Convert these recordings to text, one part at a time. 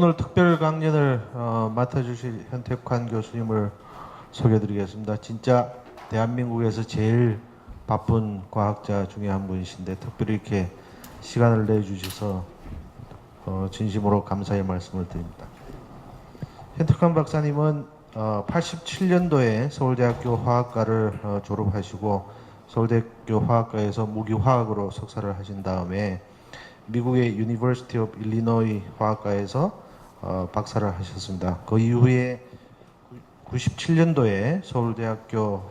오늘 특별 강연을 맡아주실 현택환 교수님을 소개해드리겠습니다. 진짜 대한민국에서 제일 바쁜 과학자 중에 한 분이신데 특별히 이렇게 시간을 내주셔서 진심으로 감사의 말씀을 드립니다. 현택환 박사님은 87년도에 서울대학교 화학과를 졸업하시고 서울대학교 화학과에서 무기화학으로 석사를 하신 다음에 미국의 유니버시티 오브 일리노이 화학과에서 박사를 하셨습니다. 그 이후에 97년도에 서울대학교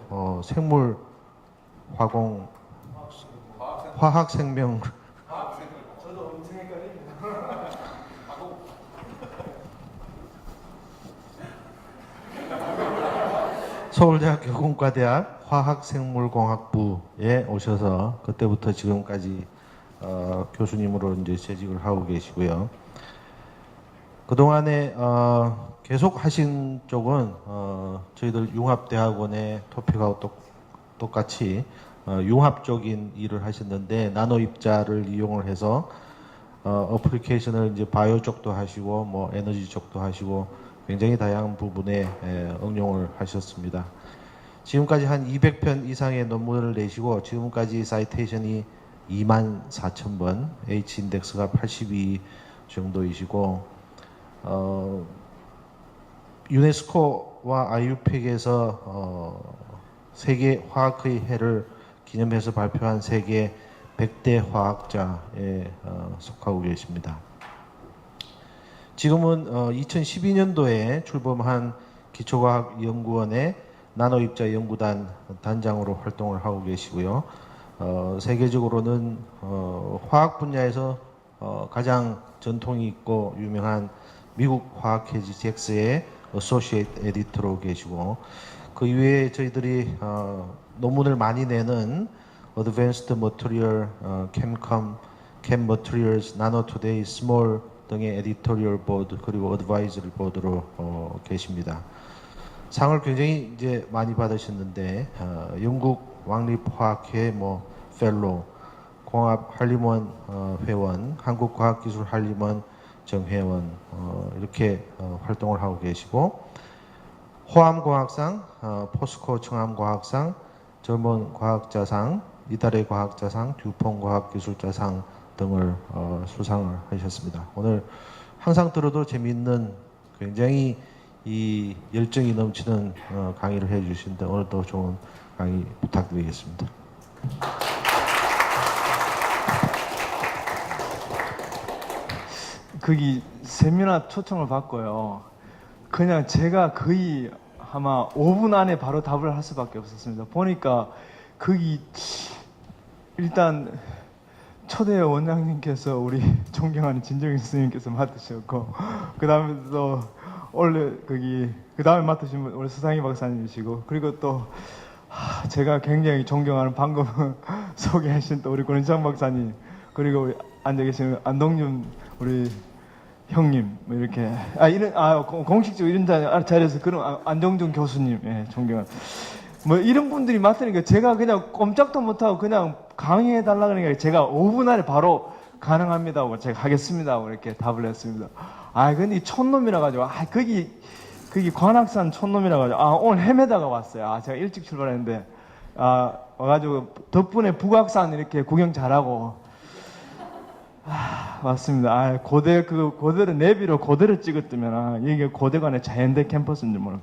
화학생명 서울대학교 공과대학 화학생물공학부에 오셔서 그때부터 지금까지 교수님으로 이제 재직을 하고 계시고요. 그동안에 계속 하신 쪽은 저희들 융합대학원의 토픽하고 똑같이 융합적인 일을 하셨는데 나노 입자를 이용을 해서 어플리케이션을 이제 바이오 쪽도 하시고 뭐 에너지 쪽도 하시고 굉장히 다양한 부분에 응용을 하셨습니다. 지금까지 한 200편 이상의 논문을 내시고 지금까지 사이테이션이 24,000번, H-인덱스가 82 정도이시고 유네스코와 IUPAC에서 세계 화학의 해를 기념해서 발표한 세계 100대 화학자에 속하고 계십니다. 지금은 2012년도에 출범한 기초과학연구원의 나노입자 연구단 단장으로 활동을 하고 계시고요. 세계적으로는 화학 분야에서 가장 전통이 있고 유명한 미국 화학회지 잭스의 어소시에이트 에디터로 계시고 그 이외에 저희들이 논문을 많이 내는 Advanced Material, Chemcom, Chem Materials, Nano Today, Small 등의 에디토리얼 보드 그리고 어드바이저리 보드로 계십니다. 상을 굉장히 이제 많이 받으셨는데 영국 왕립화학회 뭐 펠로, 공합 한림원 회원, 한국과학기술 한림원 정회원 이렇게 활동을 하고 계시고 호암과학상, 포스코 청암과학상, 젊은 과학자상, 이달의 과학자상, 듀폰 과학기술자상 등을 수상을 하셨습니다. 오늘 항상 들어도 재미있는 굉장히 이 열정이 넘치는 강의를 해주신데 오늘도 좋은 강의 부탁드리겠습니다. 거기 세미나 초청을 받고요. 그냥 제가 거의 아마 5분 안에 바로 답을 할 수밖에 없었습니다. 보니까 거기 일단 초대 원장님께서 우리 존경하는 진정인 스님께서 맡으셨고 그 다음에 또 원래 거기 그 다음에 맡으신 분 우리 서상희 박사님이시고 그리고 또 제가 굉장히 존경하는 방금 소개하신 또 우리 권인창 박사님 그리고 우리 앉아 계시는 안동준 우리 형님 뭐 이렇게 공식적으로 이런 자리에서 그런 안정준 교수님 존경하는 뭐 이런 분들이 맡으니까 제가 그냥 꼼짝도 못하고 그냥 강의해 달라 그러니까 제가 5분 안에 바로 가능합니다 하고 제가 하겠습니다 하고 이렇게 답을 했습니다. 근데 이 촌놈이라 가지고 거기 관악산 촌놈이라 가지고 오늘 헤매다가 왔어요. 제가 일찍 출발했는데 와가지고 덕분에 북악산 이렇게 구경 잘하고 맞습니다. 고대를 내비로 고대를 찍었더면 이게 고대관의 자연대 캠퍼스인 줄 모르고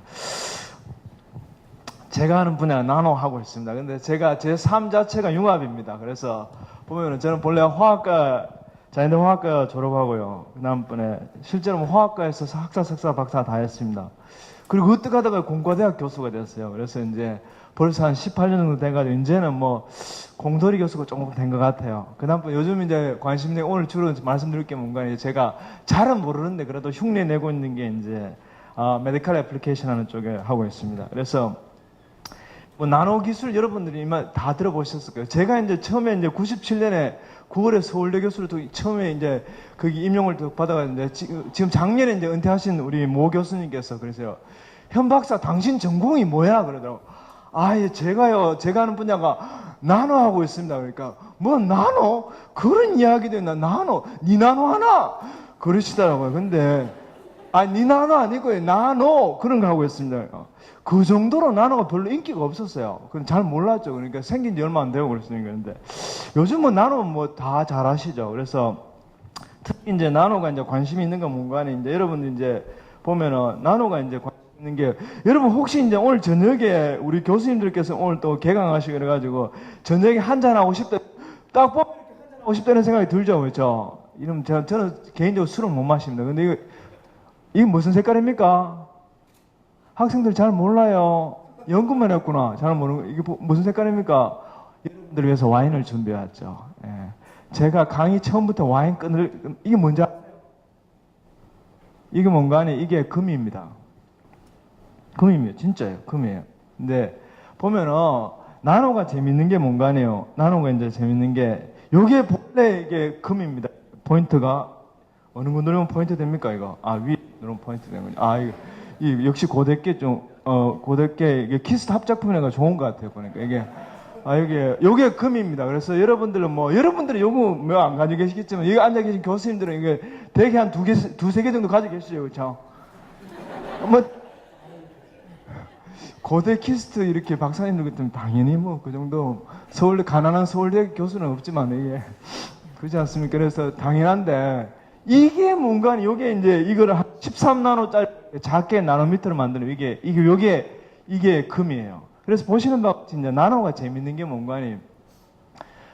제가 하는 분야는 나노 하고 있습니다. 근데 제 삶 자체가 융합입니다. 그래서 보면은 저는 본래 자연대 화학과 졸업하고요. 그 다음번에 실제로 화학과에서 학사, 석사, 박사 다 했습니다. 그리고 어떻게 하다가 공과대학 교수가 됐어요. 그래서 이제 벌써 한 18년 정도 돼가지고 이제는 뭐 공돌이 교수가 조금 된 것 같아요. 그 다음번 요즘 이제 관심 내고 오늘 주로 말씀드릴 게 뭔가 제가 잘은 모르는데 그래도 흉내 내고 있는 게 이제 메디컬 애플리케이션 하는 쪽에 하고 있습니다. 그래서 뭐 나노 기술 여러분들이 이만 다 들어보셨을 거예요. 제가 이제 처음에 이제 97년에 9월에 서울대 교수로 처음에 이제 거기 임용을 받아갔는데 지금 작년에 이제 은퇴하신 우리 모 교수님께서 그러세요. 현 박사 당신 전공이 뭐야? 그러더라고. 제가 하는 분야가 나노 하고 있습니다. 그러니까 뭐 나노? 그런 이야기도 있나? 나노? 니 나노 하나? 그러시더라고요. 근데 니 나노 아니고요. 나노 그런 거 하고 있습니다. 그 정도로 나노가 별로 인기가 없었어요. 그건 잘 몰랐죠. 그러니까 생긴 지 얼마 안 되고 그랬으니까. 그런데 요즘은 나노 뭐 다 잘 아시죠. 그래서 특히 이제 나노가 이제 관심이 있는 건 뭔가 하니 이제 여러분들 이제 보면은 나노가 이제 관심 있는 게 여러분 혹시 이제 오늘 저녁에 우리 교수님들께서 오늘 또 개강하시고 그래가지고 저녁에 한잔 하고 싶다 딱 보면 한잔 하고 싶다는 생각이 들죠. 그렇죠? 이러면 저는 개인적으로 술을 못 마십니다. 근데 이거 무슨 색깔입니까? 학생들 잘 몰라요. 연구만 했구나. 잘 모르는 거. 이게 무슨 색깔입니까? 여러분들을 위해서 와인을 준비해왔죠. 예. 제가 강의 처음부터 와인 이게 뭔지 알아요? 이게 뭔가 하니 이게 금입니다. 금입니다. 진짜예요. 금이에요. 근데 보면은 나노가 재밌는 게 뭔가 하네요. 나노가 이제 재밌는 게 요게 본래 이게 금입니다. 포인트가 어느 거 누르면 포인트 됩니까 이거? 위 누르면 포인트 되는 거죠. 이 역시 고대께 고대께 이게 키스트 합작품이라가 좋은 것 같아요. 보니까 이게 요게 금입니다. 그래서 여러분들은 여러분들은 요거 뭐 안 가지고 계시겠지만 여기 앉아 계신 교수님들은 이게 대개 한 두세 개 정도 가지고 계시죠, 그렇죠? 고대 키스트 이렇게 박사님들 같으면 당연히 그 정도 서울대 가난한 서울대 교수는 없지만 이게 그렇지 않습니까? 그래서 당연한데 이게 뭔가 요게 이제 이거를 한 13나노짜리 작게 나노미터로 만드는 이게 금이에요. 그래서 보시는 바와 같이 이제 나노가 재밌는 게 뭔가니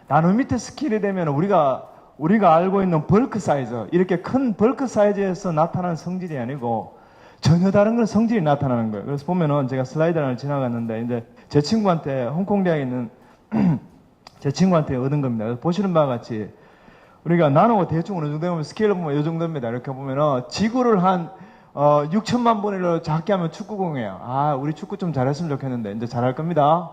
나노미터 스케일이 되면 우리가 알고 있는 벌크 사이즈 이렇게 큰 벌크 사이즈에서 나타나는 성질이 아니고 전혀 다른 건 성질이 나타나는 거예요. 그래서 보면은 제가 슬라이드를 지나갔는데 이제 제 친구한테 홍콩 대학에 있는 제 친구한테 얻은 겁니다. 그래서 보시는 바와 같이 우리가 나노가 대충 어느 정도 되면 스케일을 보면 이 정도입니다. 이렇게 보면은 지구를 한 6천만 번으로 작게 하면 축구공이에요. 우리 축구 좀 잘했으면 좋겠는데 이제 잘할 겁니다.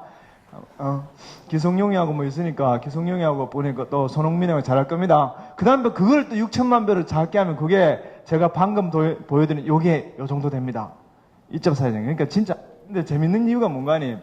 기성용이하고 뭐 있으니까 기성용이하고 보니까 또 손흥민하고 잘할 겁니다. 그 다음에 그걸 또 6천만 배로 작게 하면 그게 제가 방금 보여드린 요게 요 정도 됩니다. 2.4정. 그러니까 진짜 근데 재밌는 이유가 뭔가니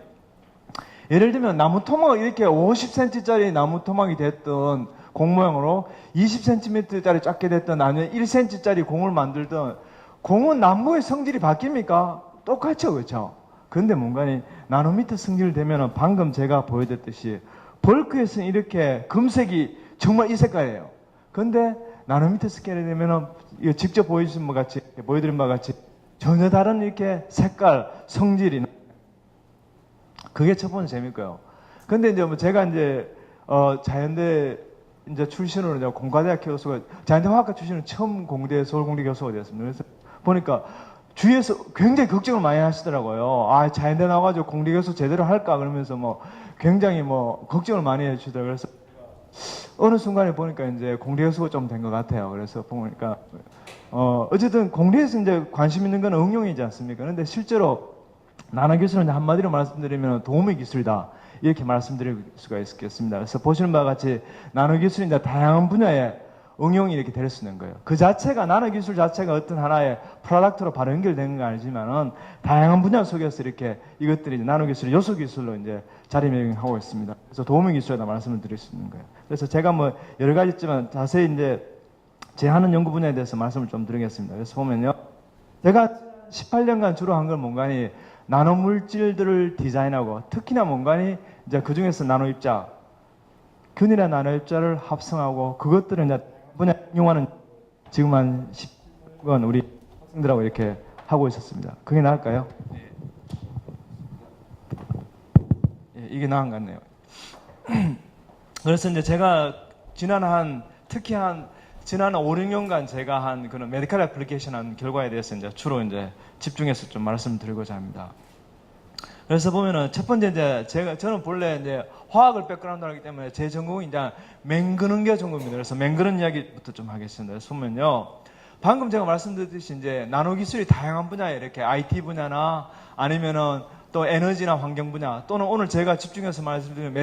예를 들면 나무 토막 이렇게 50cm짜리 나무 토막이 됐던 공 모양으로 20cm짜리 작게 됐던 아니면 1cm짜리 공을 만들던 공은 나무의 성질이 바뀝니까? 똑같죠, 그렇죠? 근데 뭔가니 나노미터 성질 되면은 방금 제가 보여드렸듯이 벌크에서는 이렇게 금색이 정말 이 색깔이에요. 근데 나노미터 스케일이 되면은 이거 직접 보여드린 바 같이 전혀 다른 이렇게 색깔, 성질이 그게 첫 번째 재밌고요. 근데 이제 제가 이제 자연대 이제 출신으로 이제 공과대학 교수가 자연대 화학과 출신으로 처음 서울공대 교수가 되었습니다. 그래서 보니까 주위에서 굉장히 걱정을 많이 하시더라고요. 자연대 나와가지고 공대 교수 제대로 할까 그러면서 굉장히 걱정을 많이 해주시더라고요. 그래서 어느 순간에 보니까 이제 공대 교수가 좀 된 것 같아요. 그래서 보니까 어쨌든 공대에서 이제 관심 있는 건 응용이지 않습니까? 그런데 실제로 나노 기술은 한마디로 말씀드리면 도움의 기술이다. 이렇게 말씀드릴 수가 있겠습니다. 그래서 보시는 바와 같이 나노 기술이 이제 다양한 분야에 응용이 이렇게 될 수 있는 거예요. 그 자체가 나노 기술 자체가 어떤 하나의 프로덕트로 바로 연결되는 건 아니지만은 다양한 분야 속에서 이렇게 이것들이 나노 기술 요소 기술로 이제 자리매김하고 있습니다. 그래서 도움의 기술에다 말씀을 드릴 수 있는 거예요. 그래서 제가 여러 가지 있지만 자세히 이제 제 하는 연구 분야에 대해서 말씀을 좀 드리겠습니다. 그래서 보면요, 제가 18년간 주로 한 건 뭔가니 나노 물질들을 디자인하고 특히나 뭔가니 이제 그 중에서 나노 입자, 균일한 나노 입자를 합성하고 그것들을 이제 분야 이용하는 지금 한 10년 우리 학생들하고 이렇게 하고 있었습니다. 그게 나을까요? 이게 나은 것 같네요. 그래서 이제 제가 지난 5, 6년간 제가 한 그런 메디컬 애플리케이션 한 결과에 대해서 이제 주로 이제 집중해서 좀 말씀드리고자 합니다. 그래서 보면은 첫 번째 이제 저는 본래 이제 화학을 백그라운드로 하기 때문에 제 전공이 이제 맹근응계 전공입니다. 그래서 맹근응 이야기부터 좀 하겠습니다. 그래서 보면요, 방금 제가 말씀드렸듯이 이제 나노 기술이 다양한 분야에 이렇게 IT 분야나 아니면은 또 에너지나 환경 분야 또는 오늘 제가 집중해서 말씀드리는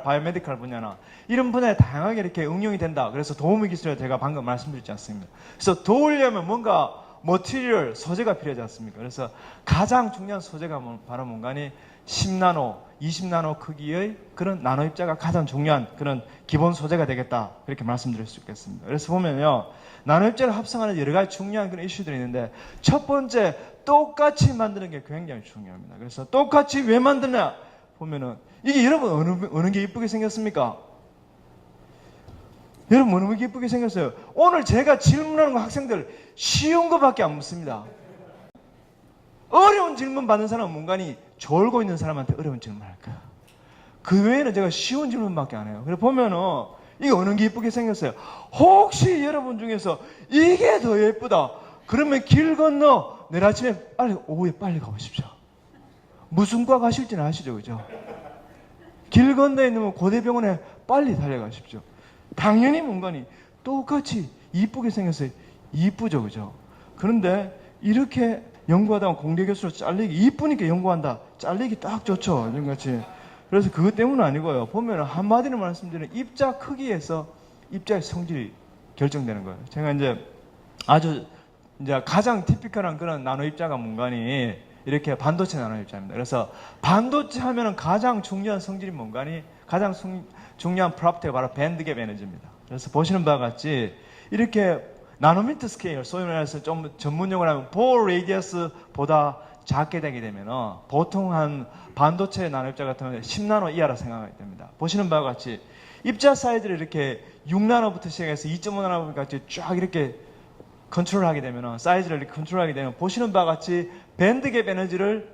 바이오메디컬 분야나 이런 분야에 다양하게 이렇게 응용이 된다. 그래서 도움의 기술에 제가 방금 말씀드렸지 않습니까? 그래서 도우려면 뭔가 머티리얼, 소재가 필요하지 않습니까? 그래서 가장 중요한 소재가 바로 뭔가니 10나노, 20나노 크기의 그런 나노 입자가 가장 중요한 그런 기본 소재가 되겠다. 그렇게 말씀드릴 수 있겠습니다. 그래서 보면요, 나노 입자를 합성하는 여러 가지 중요한 그런 이슈들이 있는데, 첫 번째, 똑같이 만드는 게 굉장히 중요합니다. 그래서 똑같이 왜 만드냐? 보면은, 이게 여러분 어느 게 이쁘게 생겼습니까? 여러분 어느 게 이쁘게 생겼어요? 오늘 제가 질문하는 거 학생들 쉬운 거밖에 안 묻습니다. 어려운 질문 받는 사람은 뭔가니 졸고 있는 사람한테 어려운 질문 할 거야. 그 외에는 제가 쉬운 질문밖에 안 해요. 그래서 보면은 이게 어느 게 이쁘게 생겼어요. 혹시 여러분 중에서 이게 더 예쁘다 그러면 길 건너 내일 아침에 오후에 빨리 가보십시오. 무슨 과 가실지는 아시죠, 그죠? 길 건너에 있는 고대병원에 빨리 달려가십시오. 당연히 뭔가니 똑같이 이쁘게 생겼어요. 이쁘죠, 그죠? 그런데 이렇게 연구하다가 공대 교수로 잘리기, 이쁘니까 연구한다. 잘리기 딱 좋죠, 이런 같이. 그래서 그것 때문은 아니고요. 보면 한마디로 말씀드리면 입자 크기에서 입자의 성질이 결정되는 거예요. 제가 이제 아주 이제 가장 티피컬한 그런 나노 입자가 뭔가니 이렇게 반도체 나노 입자입니다. 그래서 반도체 하면은 가장 중요한 성질이 뭔가니 가장 중요한 프로퍼티가 바로 밴드갭 에너지입니다. 그래서 보시는 바와 같이 이렇게 나노미터 스케일, 소위 말해서 좀 전문 용어로 하면 볼 레디어스보다 작게 되게 되면 보통 한 반도체 나노 입자 같은 경우는 10나노 이하라 생각하게 됩니다. 보시는 바와 같이 입자 사이즈를 이렇게 6나노부터 시작해서 2.5나노까지 쫙 이렇게 컨트롤하게 되면 사이즈를 이렇게 컨트롤하게 되면 보시는 바와 같이 밴드갭 에너지를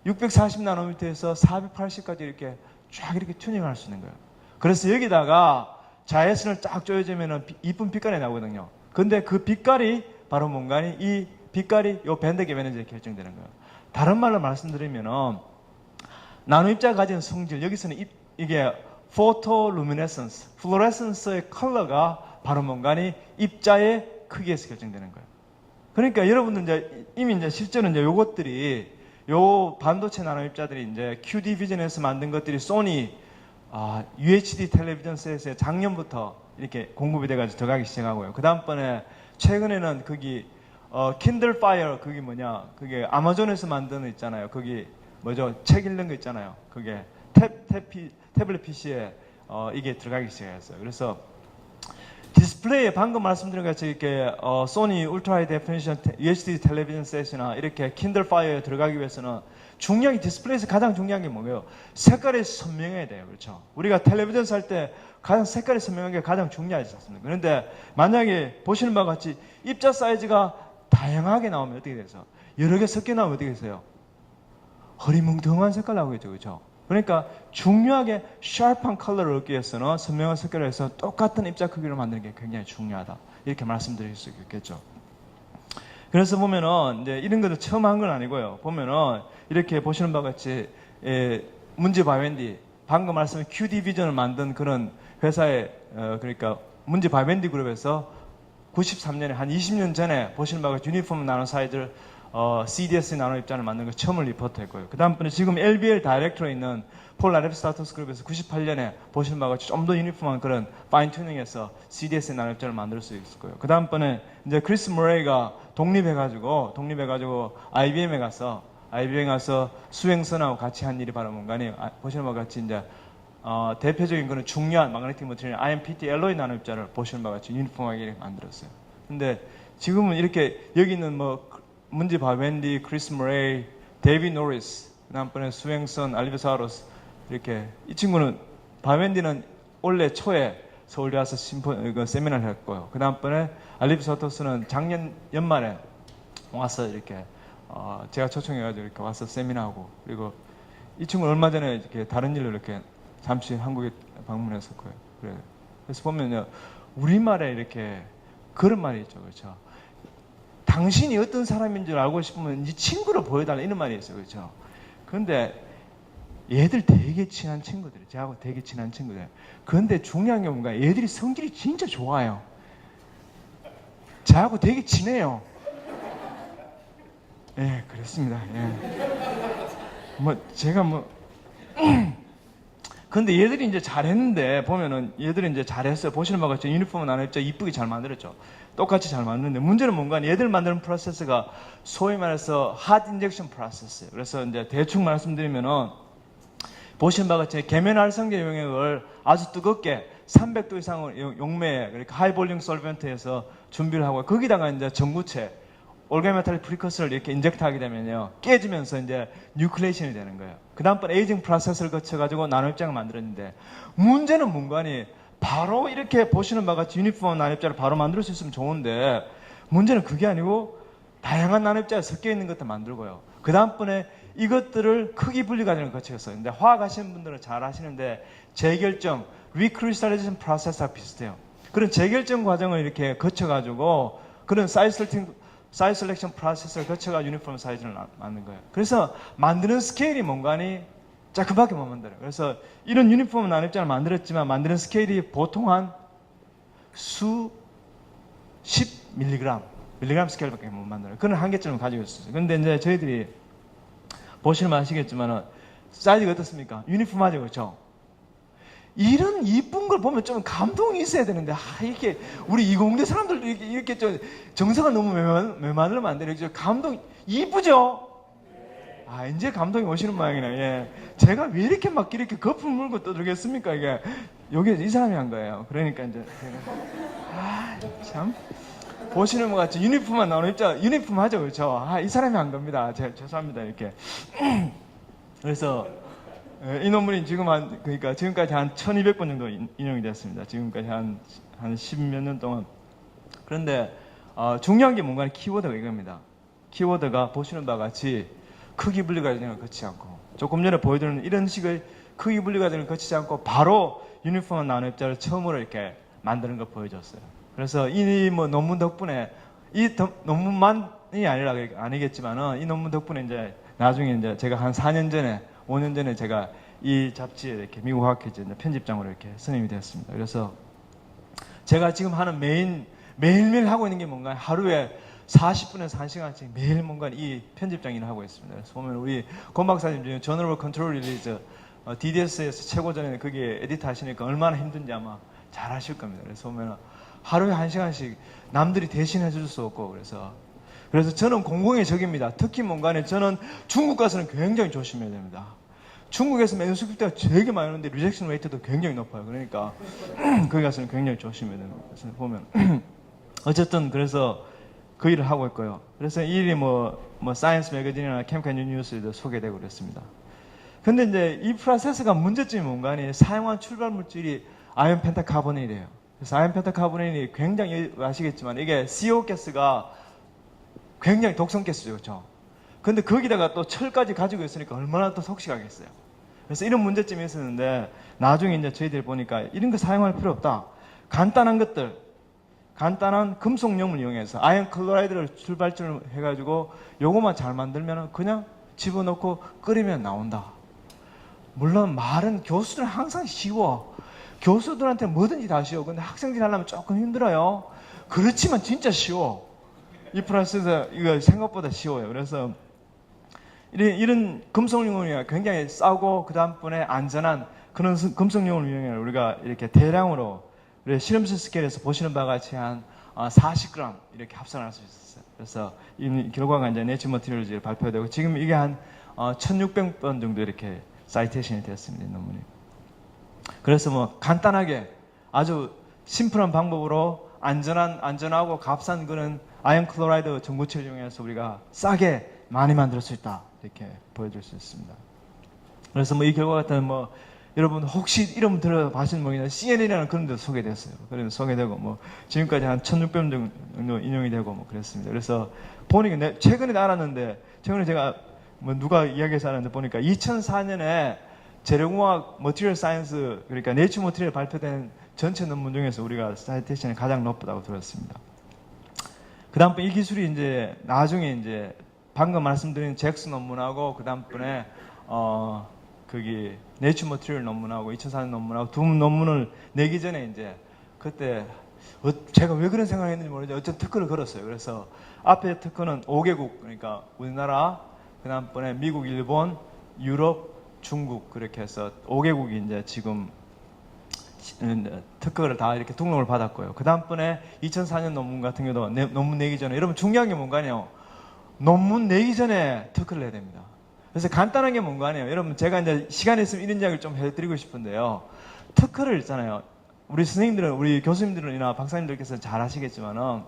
640나노미터에서 480까지 이렇게 쫙 이렇게 튜닝할 수 있는 거예요. 그래서 여기다가 자외선을 쫙 쪼여주면 이쁜 빛깔이 나오거든요. 근데 그 빛깔이 바로 뭔가니 이 빛깔이 요 밴드갭 에너지에 결정되는 거예요. 다른 말로 말씀드리면 나노 입자가 가진 성질, 여기서는 이게 포토루미네선스, 플로레센스의 컬러가 바로 뭔가니 입자의 크기에서 결정되는 거예요. 그러니까 여러분들 이제 이미 이제 실제로 이제 요것들이 요 반도체 나노 입자들이 이제 QD 비전에서 만든 것들이 소니 UHD 텔레비전 셋에 작년부터 이렇게 공급이 돼가지고 들어가기 시작하고요. 그 다음번에 최근에는 거기 킨들 파이어 그게 뭐냐 그게 아마존에서 만든 거 있잖아요. 거기 뭐죠 책 읽는 거 있잖아요. 그게 태블릿 PC에 이게 들어가기 시작했어요. 그래서 디스플레이에 방금 말씀드린 것처럼 이렇게 소니 울트라 하이 데피니션 UHD 텔레비전 셋이나 이렇게 킨들 파이어에 들어가기 위해서는 중요한 디스플레이에서 가장 중요한 게 뭐예요? 색깔이 선명해야 돼요. 그렇죠? 우리가 텔레비전 살 때 가장 색깔이 선명한 게 가장 중요하지 않습니까? 그런데 만약에 보시는 바와 같이 입자 사이즈가 다양하게 나오면 어떻게 돼서 여러 개 섞여 나오면 어떻게 되세요? 허리멍텅한 색깔 나오겠죠. 그렇죠? 그러니까 중요하게 샤프한 컬러를 얻기 위해서는 선명한 색깔을 해서 똑같은 입자 크기로 만드는 게 굉장히 중요하다. 이렇게 말씀드릴 수 있겠죠. 그래서 보면은 이제 이런 것도 처음 한 건 아니고요. 보면은 이렇게 보시는 바와 같이 문제 바이웬디 방금 말씀한 QD 비전을 만든 그런 회사의 그러니까 문제 바이웬디 그룹에서 93년에 한 20년 전에 보시는 바와 같이 유니폼 나노 사이즈를 CDS 나노 입자를 만든 걸 처음을 리포트했고요. 그 다음번에 지금 LBL 다이렉터로 있는 폴 아레프스타토스 그룹에서 98년에 보시는 바와 같이 좀 더 유니폼한 그런 파인 튜닝해서 CDS 나노 입자를 만들 수 있을 거예요. 그 다음번에 이제 크리스 머레이가 독립해가지고 IBM에 가서 수행선하고 같이 한 일이 바로 뭔가니 보시는 바와 같이 이제 대표적인 그런 중요한 마그네틱 머티리얼 IMPT 엘로이 나노 입자를 보시는 바와 같이 유니폼하게 만들었어요. 근데 지금은 이렇게 여기 있는 문지 바벤디, 크리스 머레이, 데이비 노리스, 그다음번에 수행선, 알리베사우루스 이렇게 이 친구는 바벤디는 올해 초에 서울대 와서 세미나를 했고요. 그다음번에 알리베사우루스는 작년 연말에 와서 이렇게 제가 초청해가지고 이렇게 와서 세미나하고 그리고 이 친구는 얼마 전에 이렇게 다른 일로 이렇게 잠시 한국에 방문했었고요. 그래서 보면요 우리말에 이렇게 그런 말이 있죠, 그렇죠? 당신이 어떤 사람인 줄 알고 싶으면 네 친구를 보여달라 이런 말이 있어요. 그렇죠? 그런데 얘들 되게 친한 친구들이에요. 저하고 되게 친한 친구들. 그런데 중요한 게 뭔가 얘들이 성질이 진짜 좋아요. 저하고 되게 친해요. 예, 그렇습니다. 예. 제가 근데 얘들이 이제 잘했는데, 보면은 얘들이 이제 잘했어요. 보시는 바가 같이 유니폼은 나눠 입자 이쁘게 잘 만들었죠. 똑같이 잘 만드는데, 문제는 뭔가 얘들 만드는 프로세스가 소위 말해서 핫 인젝션 프로세스예요. 그래서 이제 대충 말씀드리면은, 보시는 바가 같이 계면 활성제 용액을 아주 뜨겁게 300도 이상을 용매에, 그러니까 하이 볼륨 솔벤트에서 준비를 하고, 거기다가 이제 전구체, 올가메탈 프리커스를 이렇게 인젝트 하게 되면요, 깨지면서 이제 뉴클레이션이 되는 거예요. 그 다음번에 에이징 프로세스를 거쳐가지고 나노입자를 만들었는데, 문제는 뭔가니, 바로 이렇게 보시는 바가 같이 유니폼 나노입자를 바로 만들 수 있으면 좋은데, 문제는 그게 아니고, 다양한 나노입자가 섞여 있는 것도 만들고요. 그 다음번에 이것들을 크기 분리 과정을 거쳐서, 근데 화학 하시는 분들은 잘 하시는데, 재결정, 리크리스탈리제이션 프로세스와 비슷해요. 그런 재결정 과정을 이렇게 거쳐가지고, 그런 사이즈 셀렉션 프로세스를 거쳐가 유니폼 사이즈를 만든 거예요. 그래서 만드는 스케일이 뭔가니 조금밖에 못 만들어요. 그래서 이런 유니폼 나노입자를 만들었지만 만드는 스케일이 보통 한 수 10mg, 밀리그램 스케일밖에 못 만들어요. 그런 한계점을 가지고 있어요. 그런데 이제 저희들이 보시면 아시겠지만은 사이즈가 어떻습니까? 유니폼하죠, 그렇죠? 이런 이쁜 걸 보면 좀 감동이 있어야 되는데, 이렇게, 우리 이공대 사람들도 이렇게 좀, 정서가 너무 메마르면 안 되는, 감동, 이쁘죠? 이제 감동이 오시는 모양이네, 예. 제가 왜 이렇게 막 이렇게 거품 물고 떠들겠습니까, 이게. 여기 이 사람이 한 거예요. 그러니까 이제, 제가, 참. 보시는 것 같이 유니폼만 나오는 입자, 유니폼 하죠, 그렇죠? 이 사람이 한 겁니다. 죄송합니다, 이렇게. 그래서, 이 논문이 그러니까 지금까지 한 1200번 정도 인용이 됐습니다. 지금까지 한 10몇 년 동안. 그런데, 중요한 게 뭔가 키워드가 이겁니다. 키워드가 보시는 바와 같이 크기 분리 과정을 거치지 않고, 조금 전에 보여드리는 이런 식의 크기 분리 과정을 거치지 않고, 바로 유니폼한 나노 입자를 처음으로 이렇게 만드는 걸 보여줬어요. 그래서 이 논문 덕분에, 논문만이 아니겠지만은, 이 논문 덕분에 이제 나중에 이제 제가 한 4년 전에, 5년 전에 제가 이 잡지에 이렇게 미국 화학회지 편집장으로 이렇게 선임이 되었습니다. 그래서 제가 지금 하는 매일매일 하고 있는 게 뭔가 하루에 40분에서 1시간씩 매일 뭔가 이 편집장 일을 하고 있습니다. 그래서 보면 우리 권 박사님 중에 저널 컨트롤 릴리즈 DDS에서 최고전에 그게 에디트 하시니까 얼마나 힘든지 아마 잘 아실 겁니다. 그래서 보면 하루에 1시간씩 남들이 대신해 줄 수 없고, 그래서 저는 공공의 적입니다. 특히 뭔가는 저는 중국 가서는 굉장히 조심해야 됩니다. 중국에서 맨수급대가 되게 많이 오는데 리젝션 레이트도 굉장히 높아요. 그러니까 거기 가서는 굉장히 조심해야 됩니다. 그래서 보면 어쨌든 그래서 그 일을 하고 있고요. 그래서 이 일이 사이언스 매거진이나 케미컬 뉴스에도 소개되고 그랬습니다. 근데 이제 이 프로세스가 문제점이 뭔가니 사용한 출발 물질이 아연 펜타카보네이트예요. 그래서 아연 펜타카보네이트이 굉장히 아시겠지만 이게 CO 가스가 굉장히 독성 가스죠, 그렇죠? 근데 거기다가 또 철까지 가지고 있으니까 얼마나 또 톡식하겠어요. 그래서 이런 문제점이 있었는데 나중에 이제 저희들이 보니까 이런 거 사용할 필요 없다. 간단한 것들, 간단한 금속용을 이용해서 아연 클로라이드를 출발점을 해가지고 요거만 잘 만들면 그냥 집어넣고 끓이면 나온다. 물론 말은 교수들은 항상 쉬워. 교수들한테 뭐든지 다 쉬워. 근데 학생들이 하려면 조금 힘들어요. 그렇지만 진짜 쉬워. 이 프로세스 이거 생각보다 쉬워요. 그래서 이런 금속용을 굉장히 싸고 그 다음번에 안전한 그런 금속용을 이용해 우리가 이렇게 대량으로 우리 실험실 스케일에서 보시는 바와 같이 한 40g 이렇게 합성할 수 있었어요. 그래서 이 결과가 이제 네이처 머티리얼즈에 발표되고 지금 이게 한 1600번 정도 이렇게 사이테이션이 됐습니다. 이 논문이. 그래서 간단하게 아주 심플한 방법으로 안전하고 값싼 그런 아연 클로라이드 전구체를 이용해서 우리가 싸게 많이 만들 수 있다. 이렇게 보여줄 수 있습니다. 그래서 이 결과 같은 여러분 혹시 이름 들어보신 모르겠는데 CNN이라는 그런 데도 소개됐어요. 그래서 소개되고 지금까지 한 1600명 정도 인용이 되고 그랬습니다. 그래서 보니까 최근에 알았는데 최근에 제가 누가 이야기해서 알았는데 보니까 2004년에 재료공학 머티리얼 사이언스 그러니까 네이처 머티리얼 발표된 전체 논문 중에서 우리가 사이테이션이 가장 높다고 들었습니다. 그 다음번에 이 기술이 이제 나중에 이제 방금 말씀드린 잭스 논문하고 그 다음번에 거기 네이처 머티리얼 논문하고 2004년 논문하고 두 논문을 내기 전에 이제 그때 제가 왜 그런 생각을 했는지 모르겠는데 어쨌든 특허를 걸었어요. 그래서 앞에 특허는 5개국 그러니까 우리나라 그 다음번에 미국, 일본, 유럽, 중국 그렇게 해서 5개국이 이제 지금 특허를 다 이렇게 등록을 받았고요. 그 다음번에 2004년 논문 같은 경우도 논문 내기 전에, 여러분 중요한 게 뭔가요? 논문 내기 전에 특허를 내야 됩니다. 그래서 간단한 게 뭔가 아니에요. 여러분 제가 이제 시간이 있으면 이런 이야기를 좀 해드리고 싶은데요. 특허를 있잖아요. 우리 선생님들은, 우리 교수님들이나 박사님들께서 잘 아시겠지만은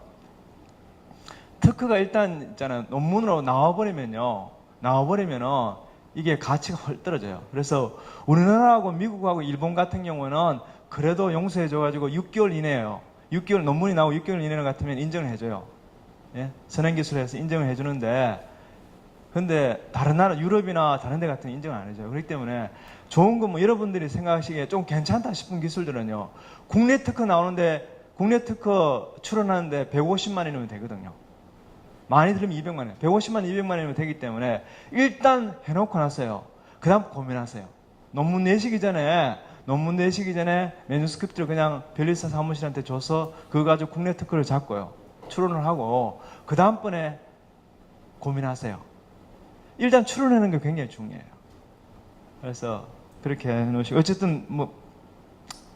특허가 일단 있잖아요. 논문으로 나와버리면은 이게 가치가 헐 떨어져요. 그래서 우리나라하고 미국하고 일본 같은 경우는 그래도 용서해줘가지고 6개월 이내에요. 6개월 논문이 나오고 6개월 이내 같으면 인정을 해줘요. 예? 선행기술에서 인정을 해주는데, 근데 다른 나라, 유럽이나 다른 데 같은 인정을 안 해줘요. 그렇기 때문에 좋은 건 뭐 여러분들이 생각하시기에 좀 괜찮다 싶은 기술들은요, 국내 특허 나오는데, 국내 특허 출원하는데 150만 원이면 되거든요. 많이 들으면 200만 원, 150만 원, 200만 원이면 되기 때문에 일단 해놓고 나서요. 그 다음 고민하세요. 논문 내시기 전에 매뉴스크립트를 그냥 변리사 사무실한테 줘서 그거 가지고 국내 특허를 잡고요. 출원을 하고 그 다음번에 고민하세요. 일단 출원하는 게 굉장히 중요해요. 그래서 그렇게 해놓으시고, 어쨌든 뭐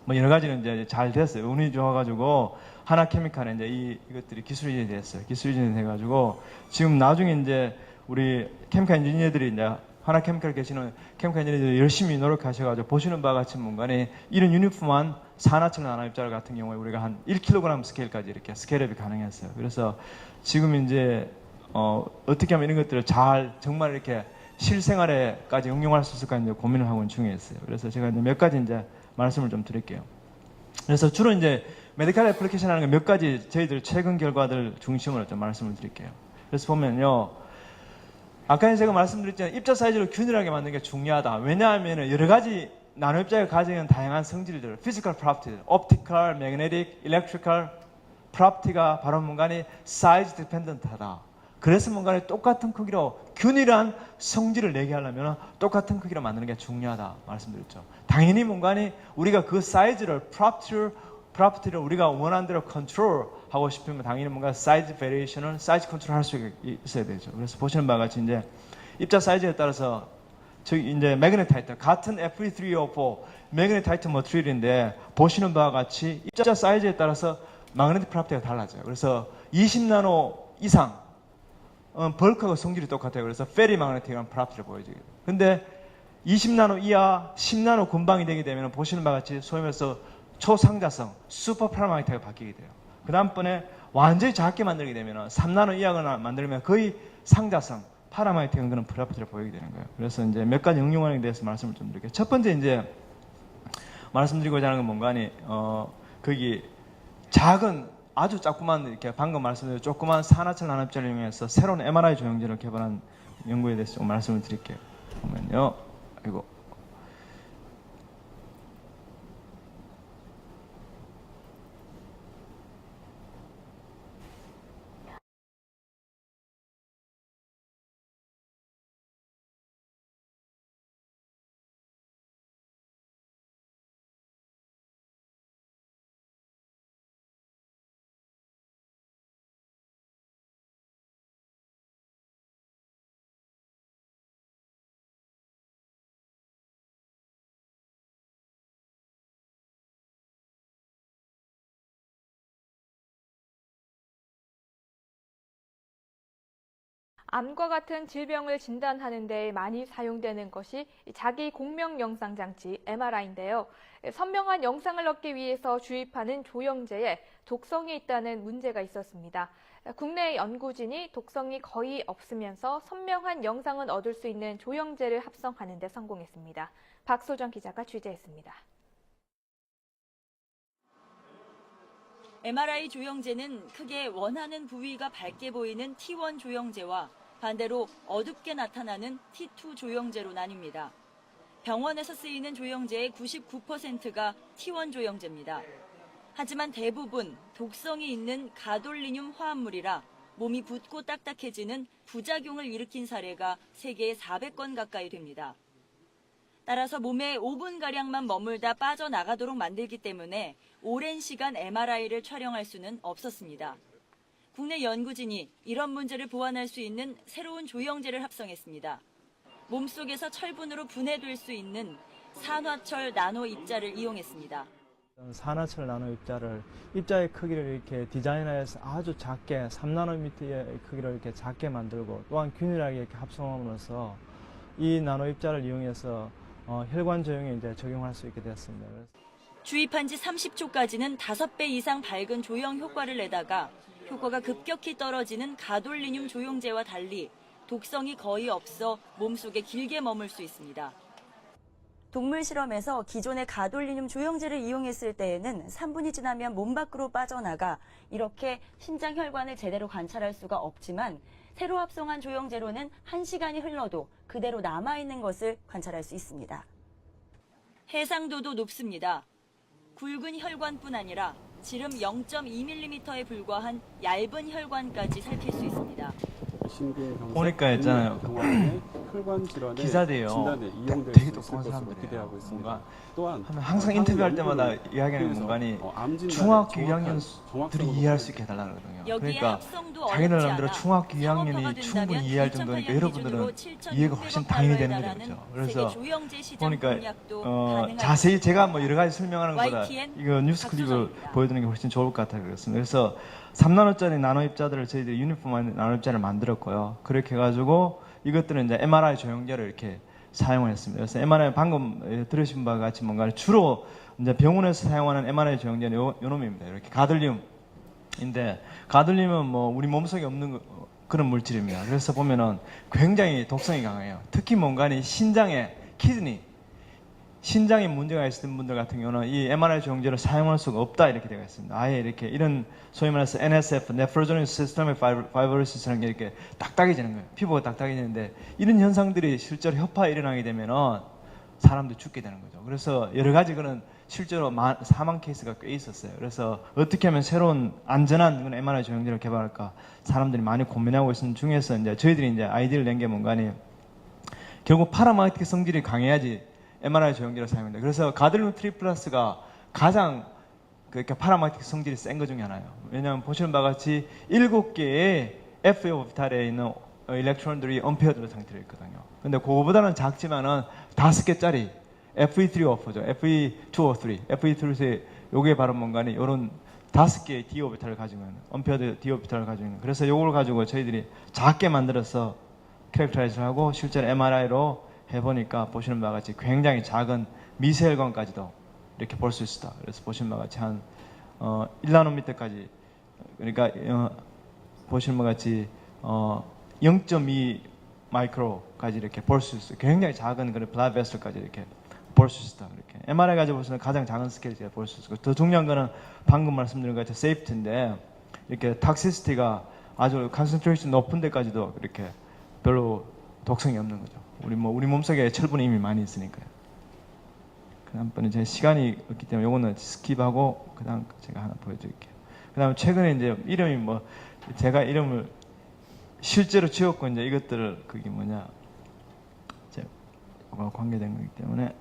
여러 가지는 이제 잘 됐어요. 운이 좋아가지고 하나케미칼에 이제 이것들이 기술이 됐어요. 기술이 돼가지고 지금 나중에 이제 우리 케미칼 엔지니어들이 이제 하나케미칼 계시는 케미칼 엔지니어들이 열심히 노력하셔가지고 보시는 바와 같이 뭔가니 이런 유니폼한 산화철 나노입자를 같은 경우에 우리가 한 1kg 스케일까지 이렇게 스케일업이 가능했어요. 그래서 지금 이제 어떻게 하면 이런 것들을 잘 정말 이렇게 실생활에까지 응용할 수 있을까 이제 고민을 하고 있는 중에 있어요. 그래서 제가 이제 몇 가지 이제 말씀을 좀 드릴게요. 그래서 주로 이제 메디컬 애플리케이션 하는 게 몇 가지 저희들 최근 결과들 중심으로 좀 말씀을 드릴게요. 그래서 보면요, 아까 제가 말씀드렸잖아요. 입자 사이즈를 균일하게 만드는 게 중요하다. 왜냐하면 여러 가지 나노입자가 가지는 다양한 성질들, physical property, optical, magnetic, electrical property가 바로 뭔가니 size dependent하다. 그래서 뭔가니 똑같은 크기로 균일한 성질을 내게 하려면 똑같은 크기로 만드는 게 중요하다 말씀드렸죠. 당연히 뭔가니 우리가 그 사이즈를 property를 우리가 원하는 대로 컨트롤하고 싶으면 당연히 뭔가 사이즈 베리에이션을 사이즈 컨트롤할 수 있어야 되죠. 그래서 보시는 바와 같이 이제 입자 사이즈에 따라서 저기 이제 매그네타이트 같은 Fe3O4 매그네타이트 머티리얼인데 보시는 바와 같이 입자 사이즈에 따라서 magnetic property가 달라져요. 그래서 20나노 이상 벌크하고 성질이 똑같아요. 그래서 페리마그네틱한 프로퍼티를 보여주게 돼요. 근데 20나노 이하 10나노 근방이 되게 되면 보시는 바와 같이 소위 말해서 초상자성 슈퍼 파라마그네틱하게 바뀌게 돼요. 그 다음번에 완전히 작게 만들게 되면 3나노 이하거나 만들면 거의 상자성 파라마그네틱한 그런 프로퍼티를 보이게 되는 거예요. 그래서 이제 몇 가지 응용하는 데 대해서 말씀을 좀 드릴게요. 첫 번째 이제 말씀드리고자 하는 건 뭔가니 거기 작은 아주 조그만, 이렇게 방금 말씀드린 조그만 산화철 나노입자를 이용해서 새로운 MRI 조형제를 개발한 연구에 대해서 좀 말씀을 드릴게요. 보면요, 이거 암과 같은 질병을 진단하는 데 많이 사용되는 것이 자기 공명 영상 장치 MRI인데요. 선명한 영상을 얻기 위해서 주입하는 조영제에 독성이 있다는 문제가 있었습니다. 국내 연구진이 독성이 거의 없으면서 선명한 영상을 얻을 수 있는 조영제를 합성하는 데 성공했습니다. 박소정 기자가 취재했습니다. MRI 조영제는 크게 원하는 부위가 밝게 보이는 T1 조영제와 반대로 어둡게 나타나는 T2 조영제로 나뉩니다. 병원에서 쓰이는 조영제의 99%가 T1 조영제입니다. 하지만 대부분 독성이 있는 가돌리늄 화합물이라 몸이 붓고 딱딱해지는 부작용을 일으킨 사례가 세계에 400건 가까이 됩니다. 따라서 몸에 5분가량만 머물다 빠져나가도록 만들기 때문에 오랜 시간 MRI를 촬영할 수는 없었습니다. 국내 연구진이 이런 문제를 보완할 수 있는 새로운 조영제를 합성했습니다. 몸속에서 철분으로 분해될 수 있는 산화철 나노 입자를 이용했습니다. 산화철 나노 입자의 크기를 이렇게 디자인해서 아주 작게 3나노미터의 크기를 이렇게 작게 만들고 또한 균일하게 이렇게 합성함으로써 이 나노 입자를 이용해서 혈관 조형에 이제 적용할 수 있게 됐습니다. 주입한 지 30초까지는 5배 이상 밝은 조형 효과를 내다가 효과가 급격히 떨어지는 가돌리늄 조형제와 달리 독성이 거의 없어 몸속에 길게 머물 수 있습니다. 동물 실험에서 기존의 가돌리늄 조형제를 이용했을 때에는 3분이 지나면 몸 밖으로 빠져나가 이렇게 심장 혈관을 제대로 관찰할 수가 없지만 새로 합성한 조형제로는 1시간이 흘러도 그대로 남아있는 것을 관찰할 수 있습니다. 해상도도 높습니다. 굵은 혈관뿐 아니라 지름 0.2mm에 불과한 얇은 혈관까지 살필 수 있습니다. 보니까 있잖아요. 혈관 질환의 기사들이요. 진단에 이용될 되게 수 있을 똑똑한 것으로 사람들이에요. 기대하고 있습니다. 뭔가 또한 항상 인터뷰할 때마다 이야기하는 공간이 중학교 2학년들이 이해할 수 있게 해달라는 거거든요. 그러니까 자기들 나름대로 중학교 2학년이 충분히 이해할 정도니까 여러분들은 이해가 훨씬 당연히 되는 거죠. 그렇죠? 그래서 보니까 자세히 제가 뭐 여러 가지 설명하는 것보다 이거 뉴스 클립을 보여드리는 게 훨씬 좋을 것 같아요. 그래서 3나노짜리 나노 입자들을 저희들이 유니폼한 나노 입자를 만들었고요. 그렇게 해가지고 이것들은 이제 MRI 조형제를 이렇게 사용을 했습니다. 그래서 MRI 방금 들으신 바와 같이 뭔가 주로 이제 병원에서 사용하는 MRI 조형제는 요 놈입니다. 이렇게 가돌륨인데 가돌륨은 뭐 우리 몸속에 없는 그런 물질입니다. 그래서 보면은 굉장히 독성이 강해요. 특히 뭔가니 신장에 신장에 문제가 있으신 분들 같은 경우는 이 MRI 조형제를 사용할 수가 없다 이렇게 되어 있습니다. 아예 이렇게 이런 소위 말해서 NSF, Nephrogenic Systemic Fibrosis라는 게 이렇게 딱딱해지는 거예요. 피부가 딱딱해지는데 이런 현상들이 실제로 협파에 일어나게 되면은 사람도 죽게 되는 거죠. 그래서 여러 가지 그런 실제로 사망 케이스가 꽤 있었어요. 그래서 어떻게 하면 새로운 안전한 그런 MRI 조형제를 개발할까 사람들이 많이 고민하고 있는 중에서 이제 저희들이 이제 아이디어를 낸 게 뭔가니 결국 파라마그네틱 성질이 강해야지 MRI 조형제를 사용합니다. 그래서 가돌륨 트리플러스가 가장 그러니까 파라마그네틱 성질이 센 것 중에 하나예요. 왜냐하면 보시는 바와 같이 7개의 FA 오비탈에 있는 일렉트론들이 언페어드 상태로 있거든요. 근데 그거보다는 작지만은 5개짜리 FE3O4죠. FE2O3, FE2O3 요게 바로 뭔가니 요런 5개의 D 오비탈을 가지고 있는 언페어드 D 오비탈을 가지고 있는. 그래서 요걸 가지고 저희들이 작게 만들어서 캐릭터라이즈를 하고 실제로 MRI로 해보니까 보시는 바와 같이 굉장히 작은 미세혈관까지도 이렇게 볼 수 있다. 그래서 보시는 바와 같이 한 1나노미터까지 그러니까 보시는 바와 같이 0.2 마이크로까지 이렇게 볼 수 있어요. 굉장히 작은 그런 블라드 베슬까지 이렇게 볼 수 있다. 이렇게 MRI 가지고 보시면 가장 작은 스케일에 볼 수 있고 더 중요한 거는 방금 말씀드린 것 같이 세이프티인데 이렇게 탁시시티가 아주 컨센트레이션 높은 데까지도 이렇게 별로 독성이 없는 거죠. 우리 몸속에 철분이 이미 많이 있으니까요. 그다음번에 제 시간이 없기 때문에 요거는 스킵하고 그다음 제가 하나 보여드릴게요. 그다음 최근에 이제 이름이 뭐 제가 이름을 실제로 지었고 이제 이것들을 그게 뭐냐 제가 관계된 거기 때문에.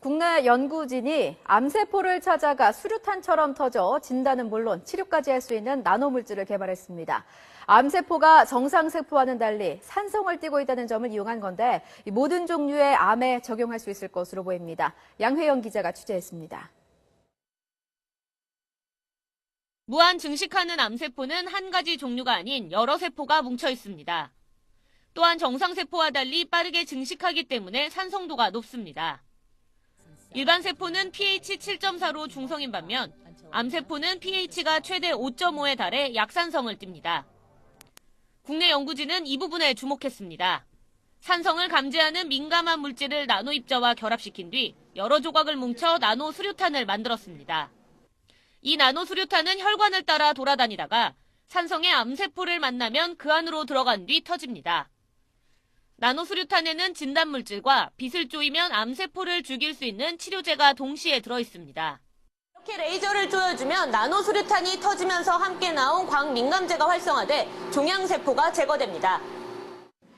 국내 연구진이 암세포를 찾아가 수류탄처럼 터져 진단은 물론 치료까지 할 수 있는 나노물질을 개발했습니다. 암세포가 정상세포와는 달리 산성을 띠고 있다는 점을 이용한 건데 모든 종류의 암에 적용할 수 있을 것으로 보입니다. 양회영 기자가 취재했습니다. 무한 증식하는 암세포는 한 가지 종류가 아닌 여러 세포가 뭉쳐 있습니다. 또한 정상세포와 달리 빠르게 증식하기 때문에 산성도가 높습니다. 일반 세포는 pH 7.4로 중성인 반면 암세포는 pH가 최대 5.5에 달해 약산성을 띱니다. 국내 연구진은 이 부분에 주목했습니다. 산성을 감지하는 민감한 물질을 나노 입자와 결합시킨 뒤 여러 조각을 뭉쳐 나노 수류탄을 만들었습니다. 이 나노 수류탄은 혈관을 따라 돌아다니다가 산성의 암세포를 만나면 그 안으로 들어간 뒤 터집니다. 나노 수류탄에는 진단물질과 빛을 쪼이면 암세포를 죽일 수 있는 치료제가 동시에 들어있습니다. 이렇게 레이저를 쪼여주면 나노 수류탄이 터지면서 함께 나온 광민감제가 활성화돼 종양세포가 제거됩니다.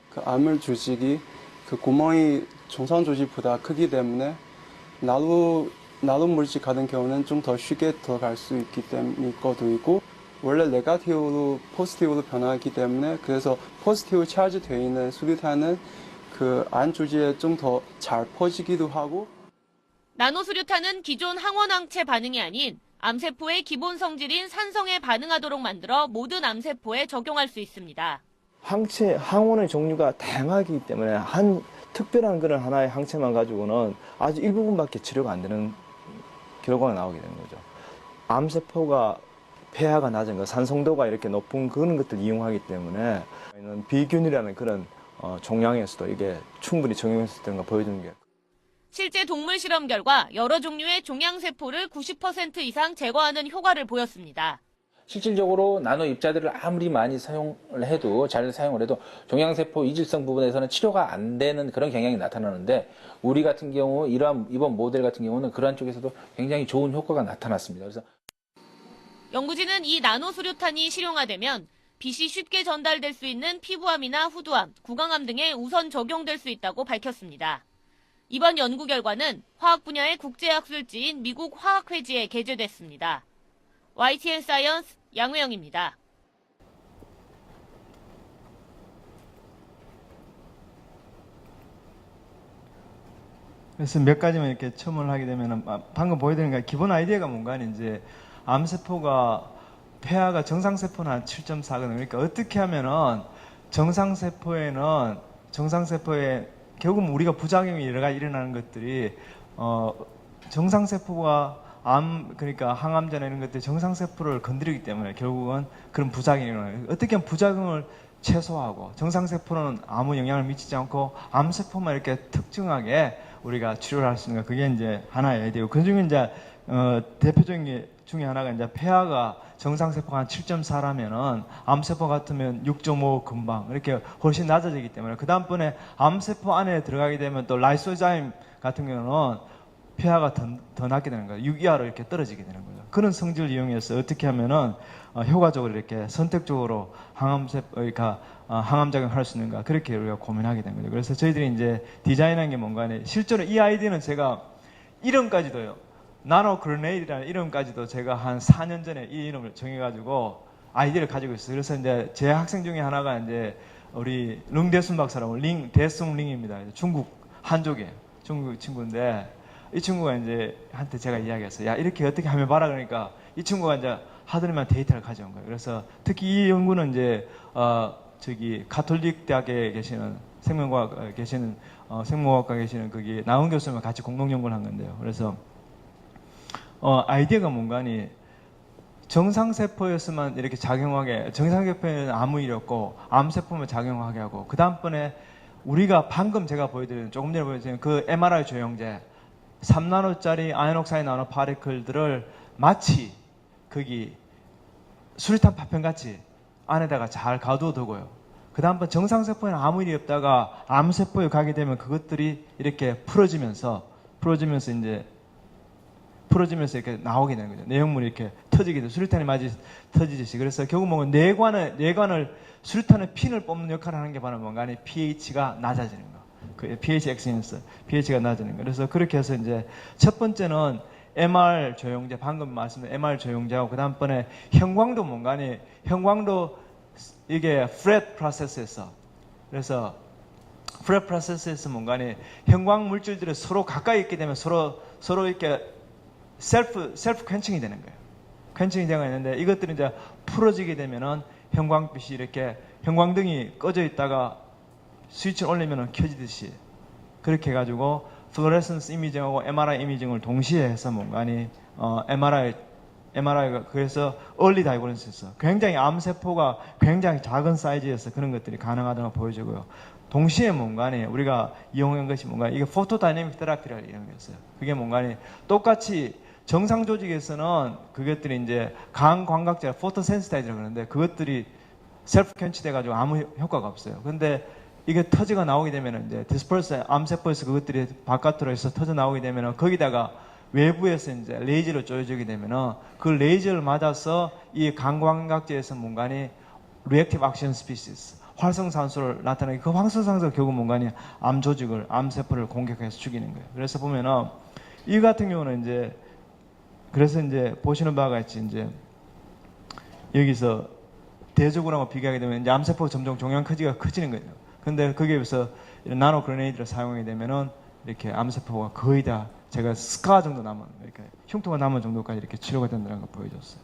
그 암을 조직이 그 구멍이 정상 조직보다 크기 때문에 나노 물질 같은 경우는 좀 더 쉽게 들어갈 수 있기 때문일 것도 있고 원래 네가티브로 포지티브로 변하기 때문에 그래서 포지티브 차지 되어 있는 수류탄은 그 안 주지에 좀 더 잘 퍼지기도 하고. 나노 수류탄은 기존 항원항체 반응이 아닌 암세포의 기본 성질인 산성에 반응하도록 만들어 모든 암세포에 적용할 수 있습니다. 항원의 종류가 다양하기 때문에 한 특별한 그런 하나의 항체만 가지고는 아주 일부분밖에 치료가 안 되는 결과가 나오게 되는 거죠. 암세포가 폐하가 낮은 거, 산성도가 이렇게 높은 그런 것들 이용하기 때문에 비균이라는 그런 종양에서도 이게 충분히 적용했었다는 걸 보여주는 게. 실제 동물 실험 결과 여러 종류의 종양세포를 90% 이상 제거하는 효과를 보였습니다. 실질적으로 나노 입자들을 아무리 많이 사용을 해도, 잘 사용을 해도 종양세포 이질성 부분에서는 치료가 안 되는 그런 경향이 나타나는데, 우리 같은 경우 이번 모델 같은 경우는 그러한 쪽에서도 굉장히 좋은 효과가 나타났습니다. 그래서 연구진은 이 나노 수류탄이 실용화되면 빛이 쉽게 전달될 수 있는 피부암이나 후두암, 구강암 등에 우선 적용될 수 있다고 밝혔습니다. 이번 연구 결과는 화학 분야의 국제학술지인 미국 화학회지에 게재됐습니다. YTN 사이언스 양회영입니다. 그래서 몇 가지만 이렇게 첨언을 하게 되면 방금 보여드린 게 기본 아이디어가 뭔가 이제 암세포가 폐하가 정상세포는 한 7.4거든요. 그러니까 어떻게 하면은 정상세포에 결국은 우리가 부작용이 여러 가지 일어나는 것들이 정상세포가 그러니까 항암제나 이런 것들이 정상세포를 건드리기 때문에 결국은 그런 부작용이 일어나요. 어떻게 하면 부작용을 최소화하고 정상세포는 아무 영향을 미치지 않고 암세포만 이렇게 특정하게 우리가 치료를 할 수 있는 거, 그게 이제 하나의 아이디어고, 그 중에 이제 대표적인 게 중에 하나가 이제 폐하가 정상세포가 한 7.4라면은 암세포 같으면 6.5 금방 이렇게 훨씬 낮아지기 때문에 그 다음번에 암세포 안에 들어가게 되면 또 라이소자임 같은 경우는 폐하가 더 낮게 되는 거예요. 6 이하로 이렇게 떨어지게 되는 거죠. 그런 성질을 이용해서 어떻게 하면은 효과적으로 이렇게 선택적으로 그러니까 항암작용을 할 수 있는가, 그렇게 우리가 고민하게 된 거죠. 그래서 저희들이 이제 디자인한 게 뭔가 하면 실제로 이 아이디어는 제가 이름까지도요, 나노 그레네이드라는 이름까지도 제가 한 4년 전에 이 이름을 정해가지고 아이디어를 가지고 있어요. 그래서 이제 제 학생 중에 하나가 이제 우리 릉대순 박사라고 대숭 링입니다. 중국 한족이에요. 중국 친구인데 이 친구가 이제 한테 제가 이야기했어요. 야, 이렇게 어떻게 하면 봐라. 그러니까 이 친구가 이제 하더니만 데이터를 가져온 거예요. 그래서 특히 이 연구는 이제 가톨릭 대학에 계시는 생명과학과 계시는 거기 나훈 교수님과 같이 공동 연구를 한 건데요. 그래서 아이디어가 뭔가니 정상세포였으면 이렇게 작용하게, 정상세포에는 아무 일이 없고 암세포만 작용하게 하고, 그 다음번에 우리가 방금 제가 보여드린, 조금 전에 보여드린 그 MRI 조형제 3나노짜리 아연옥사이 나노 파리클들을 마치 거기 수류탄 파편같이 안에다가 잘 가둬두고요. 그 다음번 정상세포에는 아무 일이 없다가 암세포에 가게 되면 그것들이 이렇게 풀어지면서 이렇게 나오게 되는 거죠. 내용물이 이렇게 터지게 돼요. 수류탄이 마치 터지듯이. 그래서 결국 뭔가 뇌관을 수류탄의 핀을 뽑는 역할을 하는 게 바로 뭔가 아니 pH가 낮아지는 거. 그 pH 엑센스, pH가 낮아지는 거. 그래서 그렇게 해서 이제 첫 번째는 MR 조형제, 방금 말씀드린 MR 조형제하고, 그 다음번에 형광도 뭔가 아니 형광도 이게 프렛 프로세스에서, 그래서 프렛 프로세스에서 뭔가 아니 형광 물질들이 서로 가까이 있게 되면 서로 이렇게 셀프 퀀칭이 되는 거예요. 퀀칭이 되어 있는데 이것들이 이제 풀어지게 되면은 형광빛이 이렇게 형광등이 꺼져 있다가 스위치를 올리면은 켜지듯이 그렇게 해가지고 플로레센스 이미징하고 MRI 이미징을 동시에 해서 뭔가 아니 MRI가 그래서 얼리 다이그노시스, 굉장히 암세포가 굉장히 작은 사이즈에서 그런 것들이 가능하다는 걸 보여주고요. 동시에 뭔가 우리가 이용한 것이 뭔가 이게 포토다이내믹 테라피라는 이런 게 있어요. 그게 뭔가 똑같이 정상 조직에서는 그것들이 이제 강광각제 포토센시타이즈라고 그러는데 그것들이 셀프 캔치 돼가지고 아무 효과가 없어요. 근데 이게 터지가 나오게 되면 이제 디스퍼스 암세포에서 그것들이 바깥으로 해서 터져 나오게 되면 거기다가 외부에서 이제 레이저를 쪼여주게 되면은 그 레이저를 맞아서 이 강광각제에서 뭔가 리액티브 액션 스피시스 활성산소를 나타내게, 그 활성산소가 결국 뭔가 암 조직을, 암세포를 공격해서 죽이는 거예요. 그래서 보면은 이 같은 경우는 이제 그래서 이제 보시는 바와 같이 이제 여기서 대저군하고 비교하게 되면 이제 암세포 점점 종양 크기가 커지는 거죠. 근데 거기에 비해서 이런 나노 그레네이드를 사용하게 되면은 이렇게 암세포가 거의 다 제가 스카 정도 남은, 이렇게 흉터가 남은 정도까지 이렇게 치료가 된다는 걸 보여줬어요.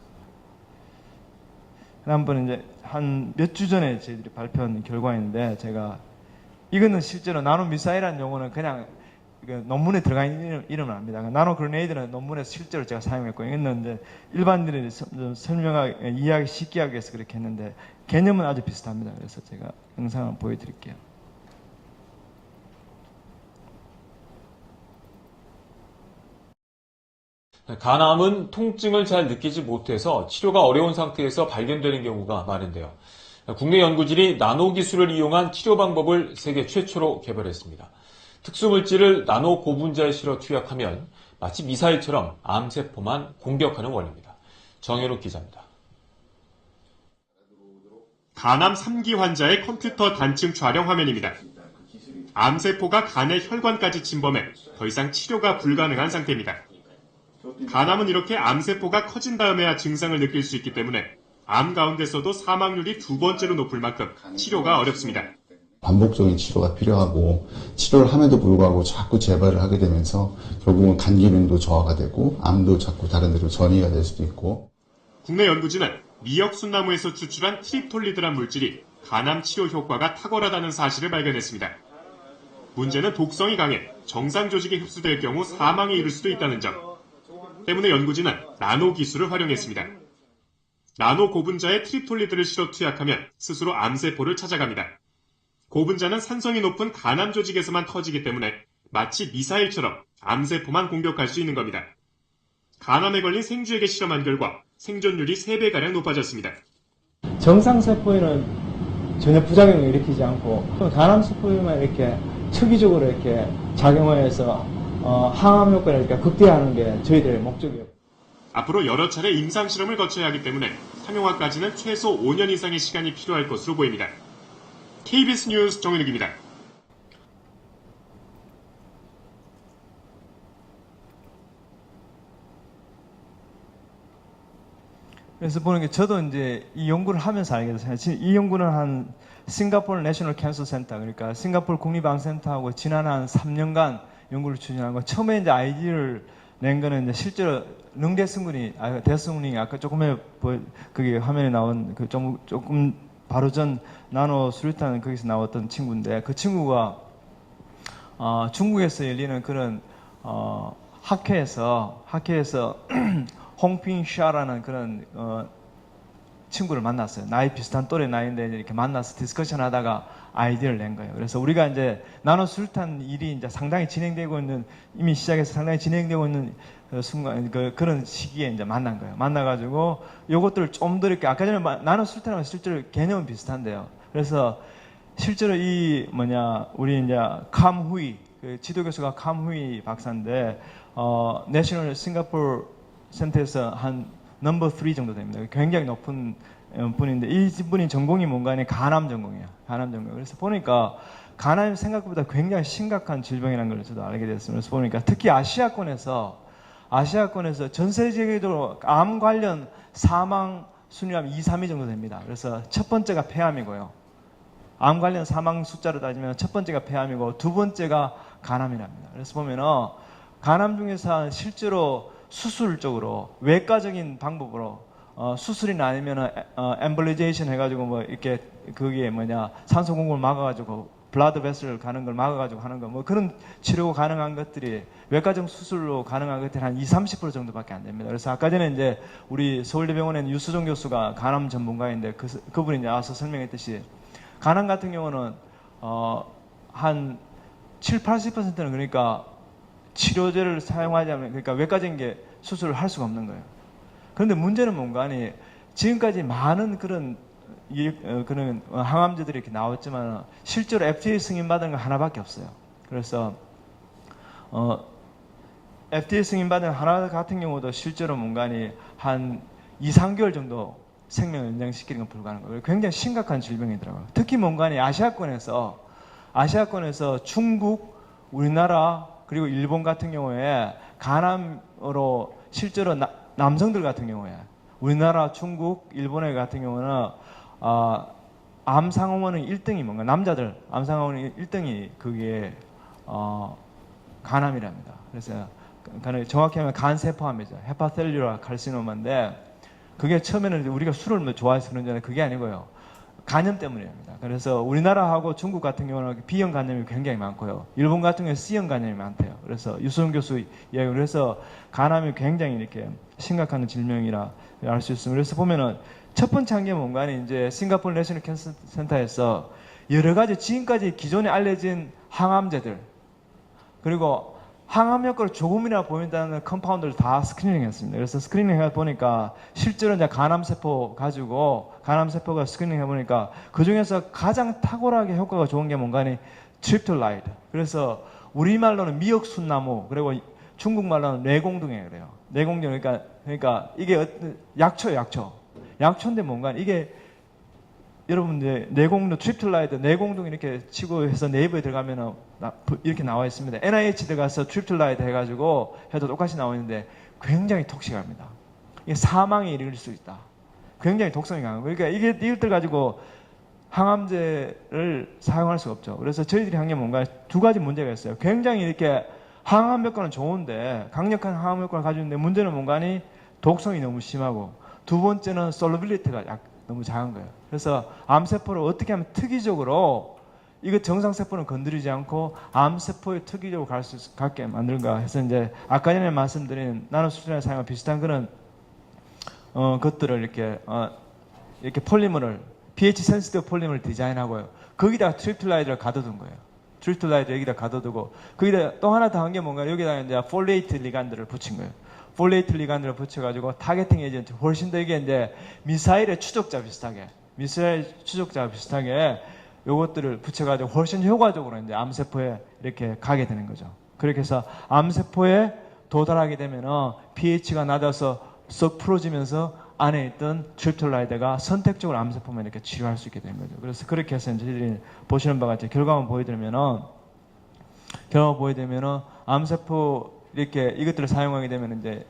한번 이제 한 몇 주 전에 저희들이 발표한 결과인데, 제가 이거는 실제로 나노 미사일이라는 용어는 그냥 논문에 들어가 있는 이름은 아닙니다. 나노 그레네이드는 논문에서 실제로 제가 사용했고, 이거는 이제 일반인들이 설명하기, 이해하기 쉽게 하기 위해서 그렇게 했는데, 개념은 아주 비슷합니다. 그래서 제가 영상을 한번 보여드릴게요. 간암은 통증을 잘 느끼지 못해서 치료가 어려운 상태에서 발견되는 경우가 많은데요. 국내 연구진이 나노 기술을 이용한 치료 방법을 세계 최초로 개발했습니다. 특수물질을 나노 고분자에 실어 투약하면 마치 미사일처럼 암세포만 공격하는 원리입니다. 정현욱 기자입니다. 간암 3기 환자의 컴퓨터 단층 촬영 화면입니다. 암세포가 간의 혈관까지 침범해 더 이상 치료가 불가능한 상태입니다. 간암은 이렇게 암세포가 커진 다음에야 증상을 느낄 수 있기 때문에 암 가운데서도 사망률이 2번째로 높을 만큼 치료가 어렵습니다. 반복적인 치료가 필요하고, 치료를 함에도 불구하고 자꾸 재발을 하게 되면서 결국은 간 기능도 저하가 되고 암도 자꾸 다른 데로 전이가 될 수도 있고. 국내 연구진은 미역순나무에서 추출한 트립톨리드란 물질이 간암 치료 효과가 탁월하다는 사실을 발견했습니다. 문제는 독성이 강해 정상 조직에 흡수될 경우 사망에 이를 수도 있다는 점 때문에 연구진은 나노 기술을 활용했습니다. 나노 고분자에 트립톨리드를 실어 투약하면 스스로 암세포를 찾아갑니다. 고분자는 산성이 높은 간암 조직에서만 터지기 때문에 마치 미사일처럼 암세포만 공격할 수 있는 겁니다. 간암에 걸린 생쥐에게 실험한 결과 생존율이 3배가량 높아졌습니다. 정상세포에는 전혀 부작용을 일으키지 않고, 간암세포에만 이렇게 특이적으로 이렇게 작용해서 항암 효과를 이렇게 극대화하는 게 저희들의 목적이에요. 앞으로 여러 차례 임상 실험을 거쳐야 하기 때문에 상용화까지는 최소 5년 이상의 시간이 필요할 것으로 보입니다. KBS 뉴스 정현욱입니다. 그래서 보는 게, 저도 이제 이 연구를 하면서 알게 됐어요. 이 연구는 한 싱가포르 내셔널 캔서 센터, 그러니까 싱가포르 국립암센터하고 지난 한 3년간 연구를 추진한 거. 처음에 이제 아이디어를 낸 거는 이제 실제로 대승군이 아까 조금 그게 화면에 나온 그 조금 바로 전 나노 수류탄 거기서 나왔던 친구인데, 그 친구가 중국에서 열리는 그런 학회에서 홍핑샤라는 그런 친구를 만났어요. 나이 비슷한 또래 나이인데 이렇게 만나서 디스커션 하다가 아이디어를 낸 거예요. 그래서 우리가 이제 나노 수류탄 일이 이제 상당히 진행되고 있는, 이미 시작해서 상당히 진행되고 있는 순간, 그런 시기에 이제 만난 거예요. 만나가지고 요것들을 좀 더 이렇게, 아까 전에 나노 수류탄하고 실제로 개념은 비슷한데요. 그래서 실제로 우리 이제 캄후이, 그 지도교수가 캄후이 박사인데, 내셔널 싱가포르 센터에서 한 넘버 3 정도 됩니다. 굉장히 높은 분인데, 이 분이 전공이 뭔가 하니 간암 전공이에요. 간암 전공. 그래서 보니까 간암이 생각보다 굉장히 심각한 질병이라는 걸 저도 알게 됐습니다. 그래서 보니까 특히 아시아권에서 전 세계적으로 암 관련 사망 순위하면 2, 3위 정도 됩니다. 그래서 첫 번째가 폐암이고요. 암 관련 사망 숫자로 따지면 첫 번째가 폐암이고 두 번째가 간암이랍니다. 그래서 보면은 간암 중에서 실제로 수술적으로 외과적인 방법으로 수술이나 아니면은 엠블리제이션 해가지고 이렇게 거기에 산소 공급을 막아가지고 블라드 베슬 가는 걸 막아가지고 하는 거 그런 치료가 가능한 것들이 외과적 수술로 가능한 것들이 한 20-30% 정도밖에 안 됩니다. 그래서 아까 전에 이제 우리 서울대병원에 유수정 교수가 간암 전문가인데 그분이 이제 와서 설명했듯이 간암 같은 경우는 한 7-80%는 그러니까 치료제를 사용하지 않으면, 그러니까 외과적인 게 수술을 할 수가 없는 거예요. 그런데 문제는 뭔가 하니 지금까지 많은 그런 항암제들이 이렇게 나왔지만 실제로 FDA 승인받은 거 하나밖에 없어요. 그래서 FDA 승인받은 하나 같은 경우도 실제로 뭔가 하니 한 2-3개월 정도 생명을 연장시키는 건 불가능해요. 굉장히 심각한 질병이더라고요. 특히 뭔가 하니 아시아권에서 중국, 우리나라 그리고 일본 같은 경우에 간암으로 실제로 남성들 같은 경우에 우리나라, 중국, 일본의 같은 경우는 암 상황원은 1등이 뭔가 남자들 암 상황원은 1등이 그게 간암이랍니다. 그래서 정확히 하면 간세포암이죠. 헤파셀룰라 칼시노마인데 그게 처음에는 우리가 술을 뭐 좋아해서 그런 줄 알았는데 그게 아니고요. 간염 때문입니다. 그래서 우리나라하고 중국 같은 경우는 B형 간염이 굉장히 많고요. 일본 같은 경우는 C형 간염이 많대요. 그래서 유수영 교수 이야기를 해서 간암이 굉장히 이렇게 심각한 질병이라 알 수 있습니다. 그래서 보면은 첫 번째 한 게 뭔가 이제 싱가포르 내셔널 캔서 센터에서 여러 가지 지금까지 기존에 알려진 항암제들 그리고 항암 효과를 조금이나 보인다는 컴파운드를 다 스크리닝했습니다. 그래서 스크리닝 해보니까 실제로 이제 간암세포 가지고 간암세포가 스크리닝 해보니까 그 중에서 가장 탁월하게 효과가 좋은 게 뭔가니 트립톨라이드. 그래서 우리말로는 미역순나무 그리고 중국말로는 뇌공둥이에요. 그래요. 뇌공둥이 그러니까 이게 약초예요. 약초인데 뭔가 이게 여러분 뇌공둥 트립톨라이드 뇌공둥 이렇게 치고 해서 네이버에 들어가면은 이렇게 나와 있습니다. NIH 들어가서 트립톨라이드 해가지고 해도 똑같이 나와 있는데 굉장히 톡식합니다. 이게 사망에 이를 수 있다. 굉장히 독성이 강해요. 그러니까 이것들 가지고 항암제를 사용할 수가 없죠. 그래서 저희들이 한 게 뭔가 두 가지 문제가 있어요. 굉장히 이렇게 항암 효과는 좋은데 강력한 항암 효과를 가지고 있는데 문제는 뭔가니 독성이 너무 심하고 두 번째는 솔루빌리티가 너무 작은 거예요. 그래서 암세포를 어떻게 하면 특이적으로 이거 정상세포는 건드리지 않고 암세포에 특이적으로 갖게 만들까 해서 이제 아까 전에 말씀드린 나노수준에 사용한 비슷한 그런 것들을 이렇게 폴리머를 pH 센시티브 폴리머를 디자인하고요. 거기다가 트립톨라이드를 가둬둔 거예요. 트립톨라이드 여기다 가둬두고 거기다 또 하나 더 한 게 뭔가 여기다가 이제 폴레이트 리간드를 붙인 거예요. 폴레이트 리간드를 붙여가지고 타겟팅 에이전트 훨씬 더 이게 이제 미사일 추적자 비슷하게 요것들을 붙여가지고 훨씬 효과적으로 이제 암세포에 이렇게 가게 되는 거죠. 그렇게 해서 암세포에 도달하게 되면은 pH가 낮아서 썩 풀어지면서 안에 있던 트립톨라이드가 선택적으로 암세포만 이렇게 치료할 수 있게 되는 거죠. 그래서 그렇게 해서 저희들이 보시는 바와 같이 결과만 보여드리면은 암세포 이렇게 이것들을 사용하게 되면 이제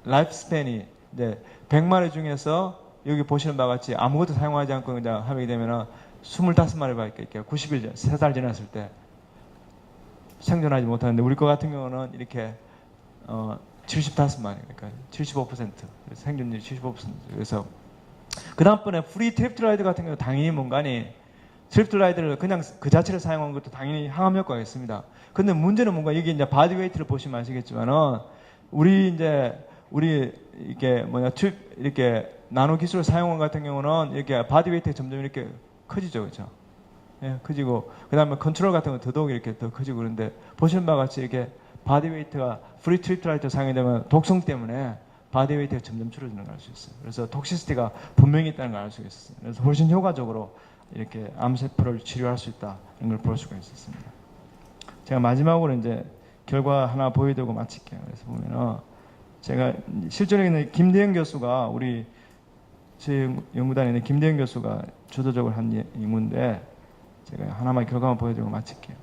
라이프 스팬이 이제 100마리 중에서 여기 보시는 바와 같이 아무것도 사용하지 않고 그냥 하게 되면은 25마리밖에 이렇게 90일, 3달 지났을 때 생존하지 못하는데 우리 거 같은 경우는 이렇게 75마리, 그러니까 75%, 생존율이 75%. 그래서 그 다음번에 프리 트립톨라이드 같은 경우 당연히 뭔가니 트립톨라이드를 그냥 그 자체를 사용한 것도 당연히 항암 효과가 있습니다. 근데 문제는 뭔가 여기 이제 바디 웨이트를 보시면 아시겠지만은 우리 이렇게 나노 기술을 사용한 같은 경우는 이렇게 바디 웨이트가 점점 이렇게 커지죠, 그렇죠? 예, 커지고 그 다음에 컨트롤 같은 건 더더욱 이렇게 더 커지고 그런데 보시는 바와 같이 이렇게 바디 웨이트가 프리 트립톨라이드 사용이 되면 독성 때문에 바디 웨이트가 점점 줄어드는 걸 알 수 있어요. 그래서 톡시시티가 분명히 있다는 걸 알 수가 있었어요. 그래서 훨씬 효과적으로 이렇게 암세포를 치료할 수 있다는 걸 볼 수가 있었습니다. 제가 마지막으로 이제 결과 하나 보여드리고 마칠게요. 그래서 보면은 제가 실제로 있는 김대영 교수가 우리 제 연구단에 있는 김대영 교수가 주도적으로 한 임무인데 제가 하나만 결과만 보여드리고 마칠게요.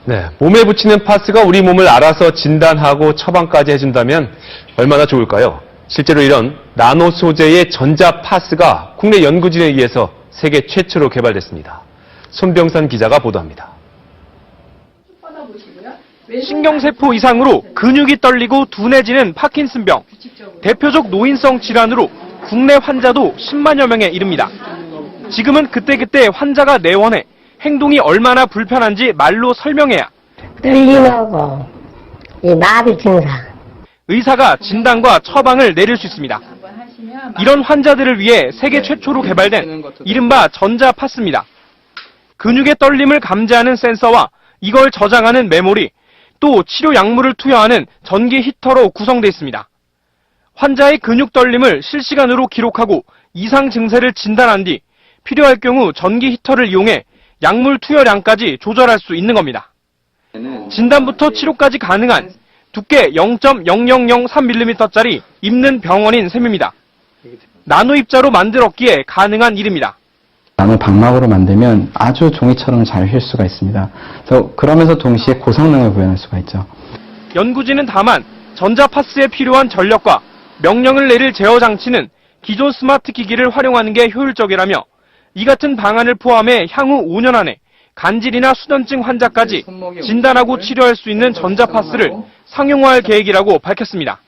네, 몸에 붙이는 파스가 우리 몸을 알아서 진단하고 처방까지 해준다면 얼마나 좋을까요? 실제로 이런 나노 소재의 전자 파스가 국내 연구진에 의해서 세계 최초로 개발됐습니다. 손병선 기자가 보도합니다. 신경세포 이상으로 근육이 떨리고 둔해지는 파킨슨병. 대표적 노인성 질환으로 국내 환자도 10만여 명에 이릅니다. 지금은 그때그때 환자가 내원해 행동이 얼마나 불편한지 말로 설명해야 떨림하고 이 마비 증상 의사가 진단과 처방을 내릴 수 있습니다. 이런 환자들을 위해 세계 최초로 개발된 이른바 전자파스입니다. 근육의 떨림을 감지하는 센서와 이걸 저장하는 메모리, 또 치료 약물을 투여하는 전기 히터로 구성되어 있습니다. 환자의 근육 떨림을 실시간으로 기록하고 이상 증세를 진단한 뒤 필요할 경우 전기 히터를 이용해 약물 투여량까지 조절할 수 있는 겁니다. 진단부터 치료까지 가능한 두께 0.0003mm짜리 입는 병원인 셈입니다. 나노 입자로 만들었기에 가능한 일입니다. 나노 방막으로 만들면 아주 종이처럼 잘 휠 수가 있습니다. 그러면서 동시에 고성능을 구현할 수가 있죠. 연구진은 다만 전자파스에 필요한 전력과 명령을 내릴 제어 장치는 기존 스마트 기기를 활용하는 게 효율적이라며 이 같은 방안을 포함해 향후 5년 안에 간질이나 수전증 환자까지 진단하고 치료할 수 있는 전자파스를 상용화할 계획이라고 밝혔습니다.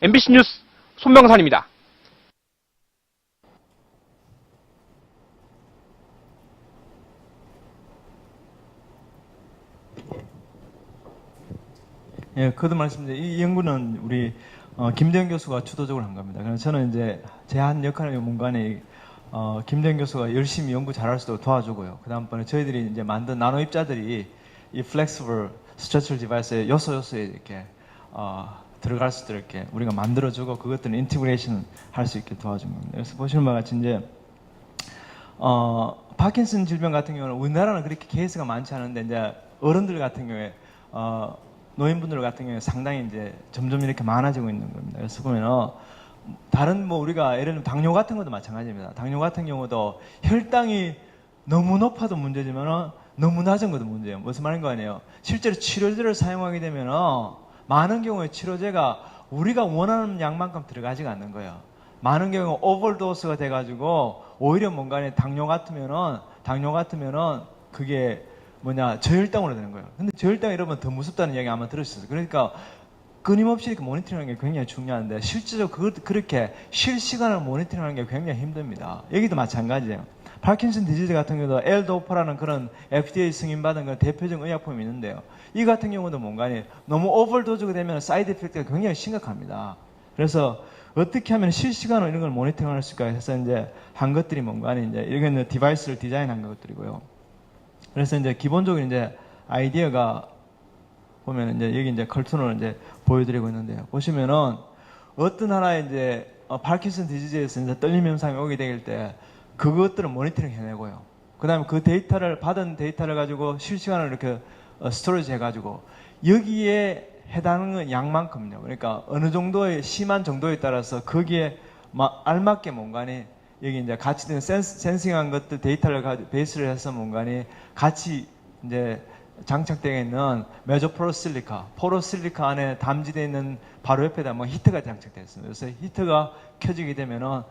MBC 뉴스 손명산입니다. 예, 그도 말씀드린 이 연구는 우리 김대영 교수가 주도적으로 한 겁니다. 그래서 저는 이제 제 한 역할의 문간에 김대영 교수가 열심히 연구 잘할 수 있도록 도와주고요. 그 다음번에 저희들이 이제 만든 나노 입자들이 이 flexible structural device에 요소에 이렇게 들어갈 수 있도록 이렇게 우리가 만들어주고 그것들은 인티그레이션 할 수 있게 도와준 겁니다. 그래서 보시는 바와 같이 이제 파킨슨 질병 같은 경우는 우리나라는 그렇게 케이스가 많지 않은데 이제 어른들 같은 경우에 노인분들 같은 경우에 상당히 이제 점점 이렇게 많아지고 있는 겁니다. 그래서 보면은 다른 뭐 우리가 예를 들면 당뇨 같은 것도 마찬가지입니다. 당뇨 같은 경우도 혈당이 너무 높아도 문제지만은 너무 낮은 것도 문제예요. 무슨 말인 거 아니에요? 실제로 치료제를 사용하게 되면은 많은 경우에 치료제가 우리가 원하는 양만큼 들어가지가 않는 거예요. 많은 경우 오버도스가 돼가지고 오히려 뭔가 당뇨 같으면은 그게 저혈당으로 되는 거예요. 근데 저혈당 여러분 더 무섭다는 이야기 아마 들으셨어요. 그러니까 끊임없이 이렇게 모니터링하는 게 굉장히 중요한데 실제적으로 그렇게 실시간으로 모니터링하는 게 굉장히 힘듭니다. 여기도 마찬가지예요. 파킨슨 디지즈 같은 경우도 L-도파라는 그런 FDA 승인받은 그런 대표적인 의약품이 있는데요. 이 같은 경우도 너무 오버도즈가 되면 사이드 이펙트가 굉장히 심각합니다. 그래서 어떻게 하면 실시간으로 이런 걸 모니터링할 수 있을까 해서 이제 한 것들이 이제 이런 디바이스를 디자인한 것들이고요. 그래서 이제 기본적으로 이제 아이디어가 보면 이제 여기 이제 컬툰을 이제 보여드리고 있는데요. 보시면은 어떤 하나의 이제 파킨슨 디지즈에서 이제 떨림 현상이 오게 될 때 그것들을 모니터링 해내고요. 그 다음에 그 받은 데이터를 가지고 실시간으로 이렇게 스토리지 해가지고 여기에 해당하는 양만큼요. 그러니까 어느 정도의 심한 정도에 따라서 거기에 알맞게 여기 이제 같이 된 센싱한 것들 데이터를 가지고 베이스를 해서 같이 이제 장착되어 있는 포로실리카 안에 담지되어 있는 바로 옆에다 히터가 장착되어 있습니다. 그래서 히터가 켜지게 되면은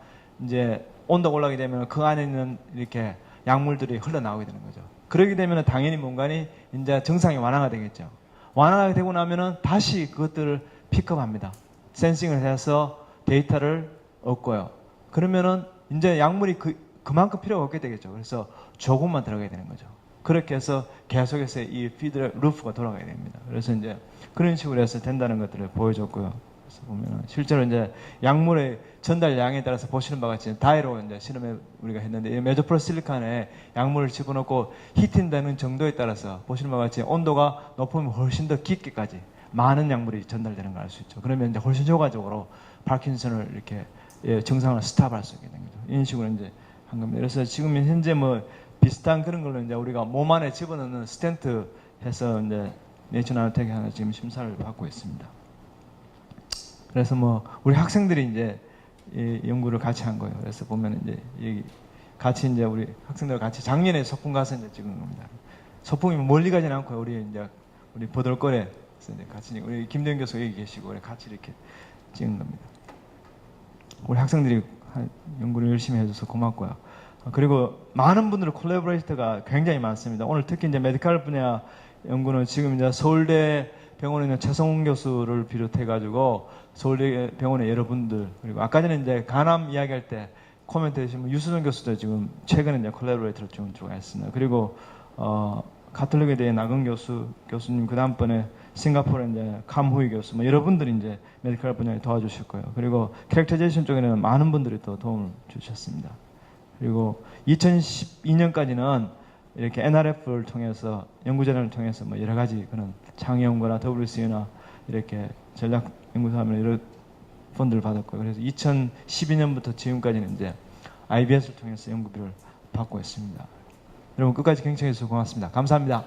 이제 온도가 올라가게 되면 그 안에 있는 이렇게 약물들이 흘러나오게 되는 거죠. 그러게 되면은 당연히 이제 정상이 완화가 되겠죠. 완화가 되고 나면은 다시 그것들을 픽업합니다. 센싱을 해서 데이터를 얻고요. 그러면은 이제 약물이 그만큼 필요가 없게 되겠죠. 그래서 조금만 들어가야 되는 거죠. 그렇게 해서 계속해서 이 피드 루프가 돌아가야 됩니다. 그래서 이제 그런 식으로 해서 된다는 것들을 보여줬고요. 그래서 보면 실제로 이제 약물의 전달량에 따라서 보시는 바와 같이 다이로 이제 실험에 우리가 했는데 이 메조프로실리칸에 약물을 집어넣고 히팅되는 정도에 따라서 보시는 바와 같이 온도가 높으면 훨씬 더 깊게까지 많은 약물이 전달되는 걸 알 수 있죠. 그러면 이제 훨씬 효과적으로 파킨슨을 이렇게 정상을 스탑할 수 있게 됩니다. 이런 식으로 이제 한 겁니다. 그래서 지금 현재 비슷한 그런 걸로 이제 우리가 몸 안에 집어넣는 스텐트 해서 이제 내셔널텍이 하나 지금 심사를 받고 있습니다. 그래서 우리 학생들이 이제 이 연구를 같이 한 거예요. 그래서 보면 이제 여기 같이 이제 우리 학생들 같이 작년에 소풍 가서 이제 찍은 겁니다. 소풍이 멀리 가진 않고요. 우리 보돌거리에서 이제 같이 우리 김대영 교수 여기 계시고 같이 이렇게 찍은 겁니다. 우리 학생들이 연구를 열심히 해줘서 고맙고요. 그리고 많은 분들의 콜라보레이터가 굉장히 많습니다. 오늘 특히 이제 메디컬 분야 연구는 지금 이제 서울대 병원에 있는 최성훈 교수를 비롯해가지고 서울대 병원의 여러분들 그리고 아까 전에 이제 간암 이야기할 때 코멘트 해주신 유수정 교수도 지금 최근에 이제 콜라보레이터를 좀 했습니다. 그리고 가톨릭에 대해 나근 교수님 그 다음번에 싱가포르 이제 감후이 교수 여러분들이 이제 메디컬 분야에 도와주실 거예요. 그리고 캐릭터제이션 쪽에는 많은 분들이 또 도움을 주셨습니다. 그리고 2012년까지는 이렇게 NRF를 통해서 연구자료를 통해서 여러 가지 그런 창의연구나 WC나 이렇게 전략연구사하면 여러 펀드를 받았고요. 그래서 2012년부터 지금까지는 이제 IBS를 통해서 연구비를 받고 있습니다. 여러분 끝까지 경청해 주셔서 고맙습니다. 감사합니다.